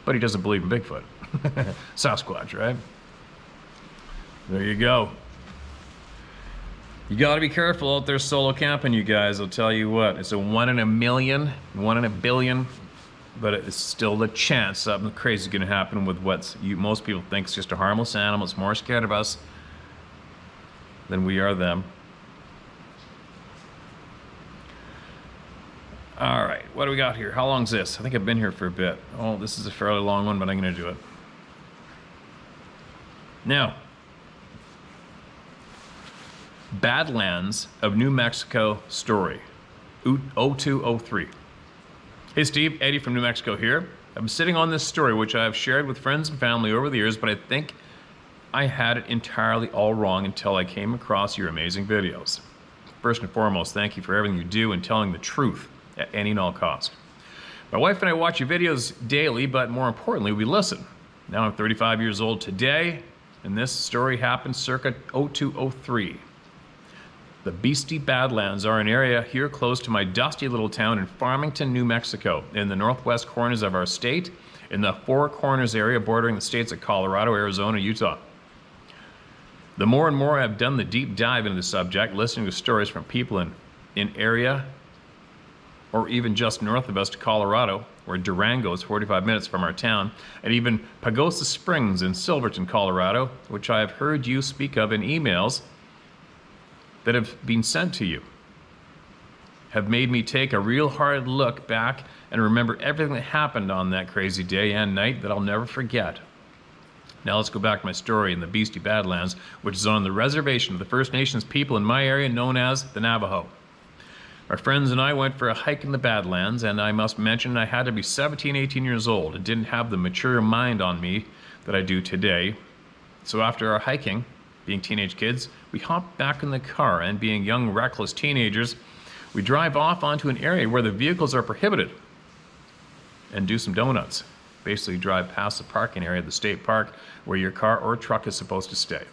But he doesn't believe in Bigfoot. Sasquatch, right? There you go. You gotta be careful out there solo camping, you guys. I'll tell you what, it's a 1 in a million, 1 in a billion, but it's still the chance something crazy is gonna happen with what most people think is just a harmless animal. It's more scared of us than we are them. All right, what do we got here? How long is this? I think I've been here for a bit. Oh, this is a fairly long one, but I'm gonna do it. Now, Badlands of New Mexico story, 0203. Hey Steve, Eddie from New Mexico here. I've been sitting on this story, which I have shared with friends and family over the years, but I think I had it entirely all wrong until I came across your amazing videos. First and foremost, thank you for everything you do and telling the truth at any and all cost. My wife and I watch your videos daily, but more importantly, we listen. Now I'm 35 years old today, and this story happened circa 0203. The Beastie Badlands are an area here close to my dusty little town in Farmington, New Mexico, in the northwest corners of our state, in the Four Corners area bordering the states of Colorado, Arizona, Utah. The more and more I've done the deep dive into the subject, listening to stories from people in area or even just north of us to Colorado, where Durango is 45 minutes from our town, and even Pagosa Springs in Silverton, Colorado, which I have heard you speak of in emails that have been sent to you, have made me take a real hard look back and remember everything that happened on that crazy day and night that I'll never forget. Now let's go back to my story in the Beastie Badlands, which is on the reservation of the First Nations people in my area known as the Navajo. My friends and I went for a hike in the Badlands, and I must mention I had to be 17, 18 years old and didn't have the mature mind on me that I do today. So after our hiking, being teenage kids, we hopped back in the car, and being young, reckless teenagers, we drive off onto an area where the vehicles are prohibited and do some donuts. Basically drive past the parking area of the state park where your car or truck is supposed to stay.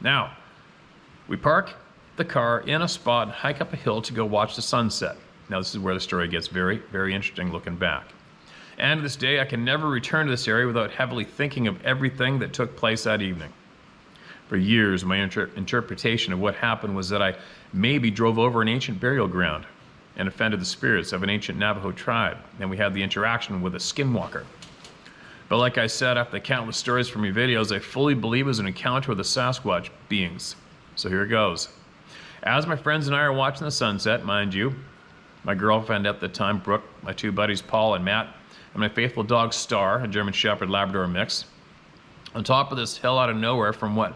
Now, we park the car in a spot and hike up a hill to go watch the sunset. Now this is where the story gets very, very interesting looking back. And to this day, I can never return to this area without heavily thinking of everything that took place that evening. For years, my interpretation of what happened was that I maybe drove over an ancient burial ground and offended the spirits of an ancient Navajo tribe, and we had the interaction with a skinwalker. But like I said, after the countless stories from your videos, I fully believe it was an encounter with the Sasquatch beings. So here it goes. As my friends and I are watching the sunset, mind you, my girlfriend at the time, Brooke, my two buddies, Paul and Matt, and my faithful dog, Star, a German Shepherd Labrador mix, on top of this hill out of nowhere from what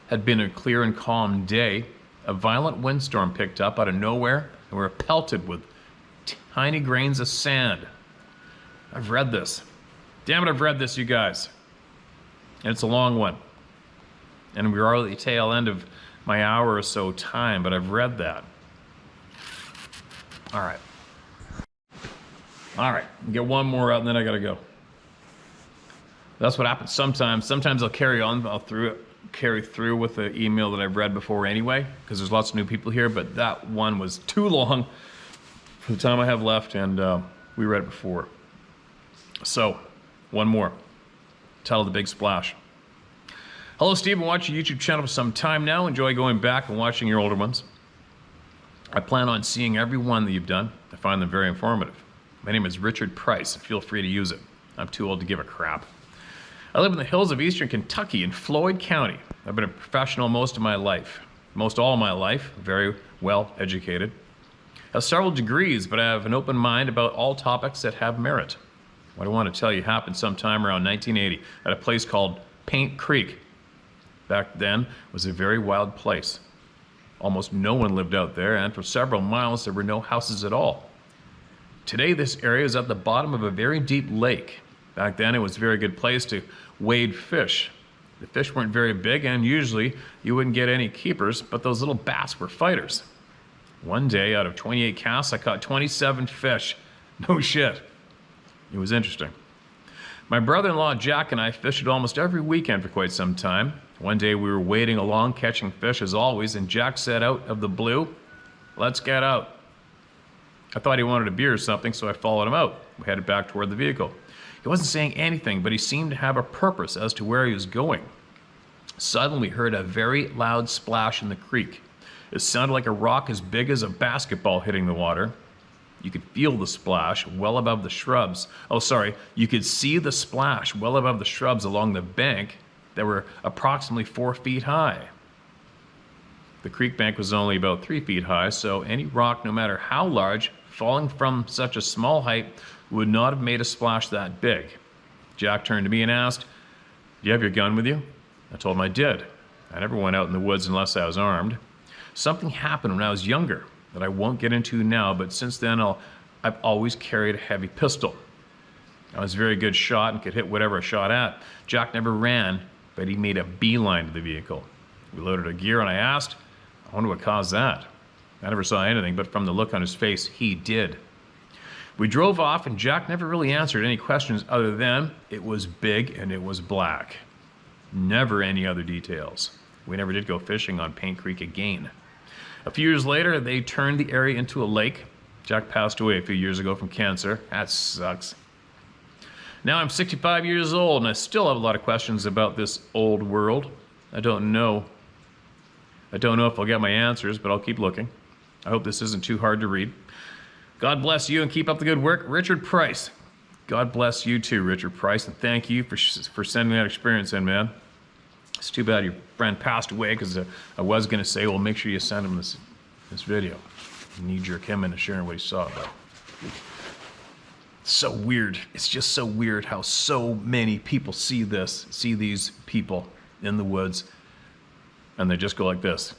had been a clear and calm day, a violent windstorm picked up out of nowhere, and we were pelted with tiny grains of sand. I've read this. Damn it, I've read this, you guys. And it's a long one. And we are at the tail end of my hour or so time, but I've read that. All right. All right, get one more out and then I gotta go. That's what happens sometimes. Sometimes I'll carry on, carry through with the email that I've read before anyway, because there's lots of new people here, but that one was too long for the time I have left, and we read it before. So, one more. Title: The Big Splash. Hello Steve, I've watched your YouTube channel for some time now. Enjoy going back and watching your older ones. I plan on seeing every one that you've done. I find them very informative. My name is Richard Price. Feel free to use it. I'm too old to give a crap. I live in the hills of eastern Kentucky in Floyd County. I've been a professional most of my life. Most all of my life, very well educated. I have several degrees, but I have an open mind about all topics that have merit. What I want to tell you happened sometime around 1980 at a place called Paint Creek. Back then was a very wild place. Almost no one lived out there, and for several miles there were no houses at all. Today this area is at the bottom of a very deep lake. Back then it was a very good place to wade fish. The fish weren't very big, and usually you wouldn't get any keepers, but those little bass were fighters. One day out of 28 casts I caught 27 fish. No shit. It was interesting. My brother-in-law Jack and I fished almost every weekend for quite some time. One day we were wading along catching fish as always, and Jack said out of the blue, "Let's get out." I thought he wanted a beer or something, so I followed him out. We headed back toward the vehicle. He wasn't saying anything, but he seemed to have a purpose as to where he was going. Suddenly we heard a very loud splash in the creek. It sounded like a rock as big as a basketball hitting the water. You could feel the splash well above the shrubs. Oh, sorry, you could see the splash well above the shrubs along the bank that were approximately 4 feet high. The creek bank was only about 3 feet high, so any rock, no matter how large, falling from such a small height would not have made a splash that big. Jack turned to me and asked, "Do you have your gun with you?" I told him I did. I never went out in the woods unless I was armed. Something happened when I was younger that I won't get into now, but since then I've always carried a heavy pistol. I was a very good shot and could hit whatever I shot at. Jack never ran, but he made a beeline to the vehicle. We loaded our gear and I asked, "I wonder what caused that." I never saw anything, but from the look on his face, he did. We drove off and Jack never really answered any questions other than it was big and it was black. Never any other details. We never did go fishing on Paint Creek again. A few years later, they turned the area into a lake. Jack passed away a few years ago from cancer. That sucks. Now I'm 65 years old and I still have a lot of questions about this old world. I don't know if I'll get my answers, but I'll keep looking. I hope this isn't too hard to read. God bless you and keep up the good work. Richard Price. God bless you too, Richard Price, and thank you for sending that experience in, man. It's too bad your friend passed away, because I was going to say, well, make sure you send him this video. Knee-jerk him into sharing what he saw. But it's so weird. It's just so weird how so many people see these people in the woods, and they just go like this.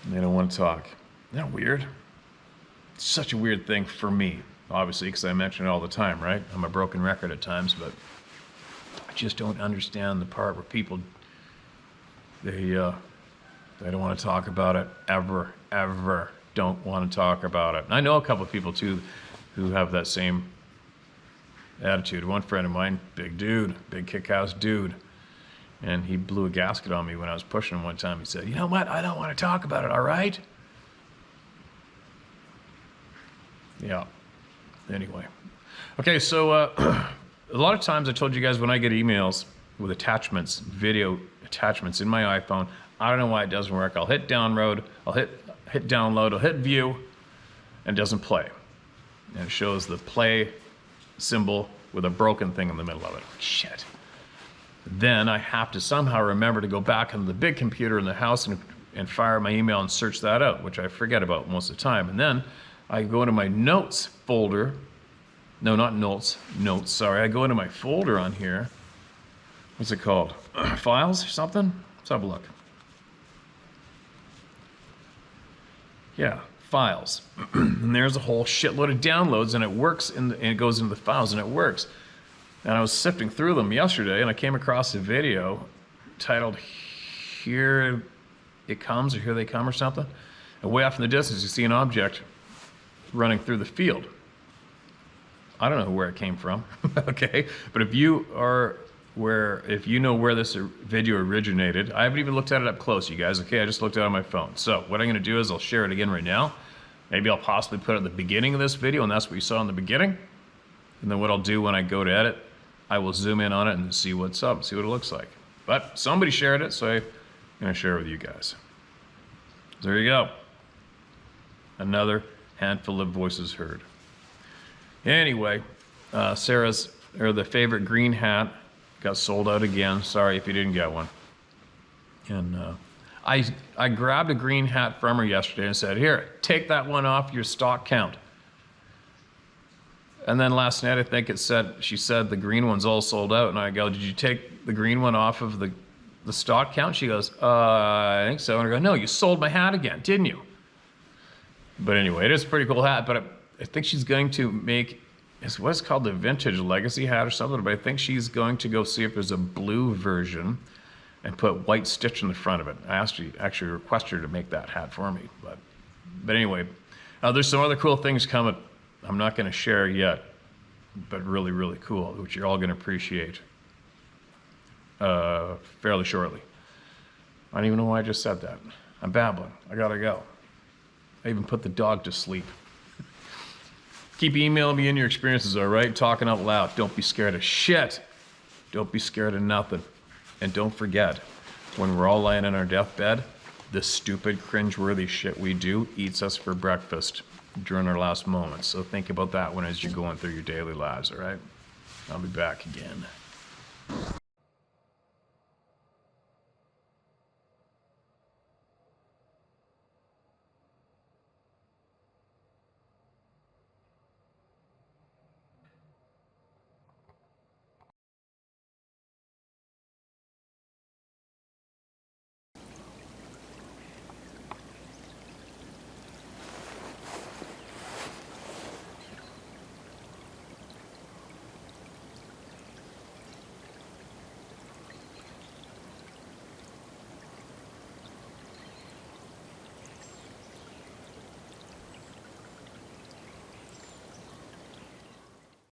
And they don't want to talk. Isn't that weird? It's such a weird thing for me, obviously, because I mention it all the time, right? I'm a broken record at times, but I just don't understand the part where people, they don't want to talk about it, ever don't want to talk about it. And I know a couple of people, too, who have that same attitude. One friend of mine, big dude, big kick-ass dude, and he blew a gasket on me when I was pushing him one time. He said, "You know what? I don't want to talk about it, all right?" Yeah. Anyway. Okay, so a lot of times I told you guys when I get emails with attachments, video attachments in my iPhone, I don't know why it doesn't work. I'll hit download, I'll hit download, I'll hit view, and it doesn't play. And it shows the play symbol with a broken thing in the middle of it. Shit. Then I have to somehow remember to go back into the big computer in the house and fire my email and search that out, which I forget about most of the time. And then I go into my notes folder. No, not notes, sorry. I go into my folder on here. What's it called? Files or something? Let's have a look. Yeah, files. And there's a whole shitload of downloads, and it works, and it goes into the files, and it works. And I was sifting through them yesterday, and I came across a video titled "Here It Comes" or "Here They Come" or something. And way off in the distance, you see an object running through the field. I don't know where it came from, okay? But if you know where this video originated, I haven't even looked at it up close, you guys, okay? I just looked at it on my phone. So what I'm gonna do is I'll share it again right now. Maybe I'll possibly put it at the beginning of this video, and that's what you saw in the beginning. And then what I'll do when I go to edit, I will zoom in on it and see what's up, see what it looks like. But somebody shared it, so I'm gonna share it with you guys. So there you go. Another handful of voices heard. Anyway, the favorite green hat got sold out again. Sorry if you didn't get one. And I grabbed a green hat from her yesterday and said, "Here, take that one off your stock count." And then last night, I think she said the green one's all sold out. And I go, "Did you take the green one off of the stock count?" She goes, "I think so." And I go, "No, you sold my hat again, didn't you?" But anyway, it is a pretty cool hat, but I think she's going to make, it's what's called the Vintage Legacy hat or something, but I think she's going to go see if there's a blue version and put white stitch in the front of it. I actually requested her to make that hat for me. But anyway, there's some other cool things coming. I'm not going to share yet. but really, really cool, which you're all going to appreciate fairly shortly. I don't even know why I just said that. I'm babbling. I gotta go. I even put the dog to sleep. Keep emailing me in your experiences, all right? Talking out loud. Don't be scared of shit. Don't be scared of nothing. And don't forget, when we're all lying on our deathbed, the stupid, cringeworthy shit we do eats us for breakfast during our last moments. So think about that one as you're going through your daily lives, all right? I'll be back again.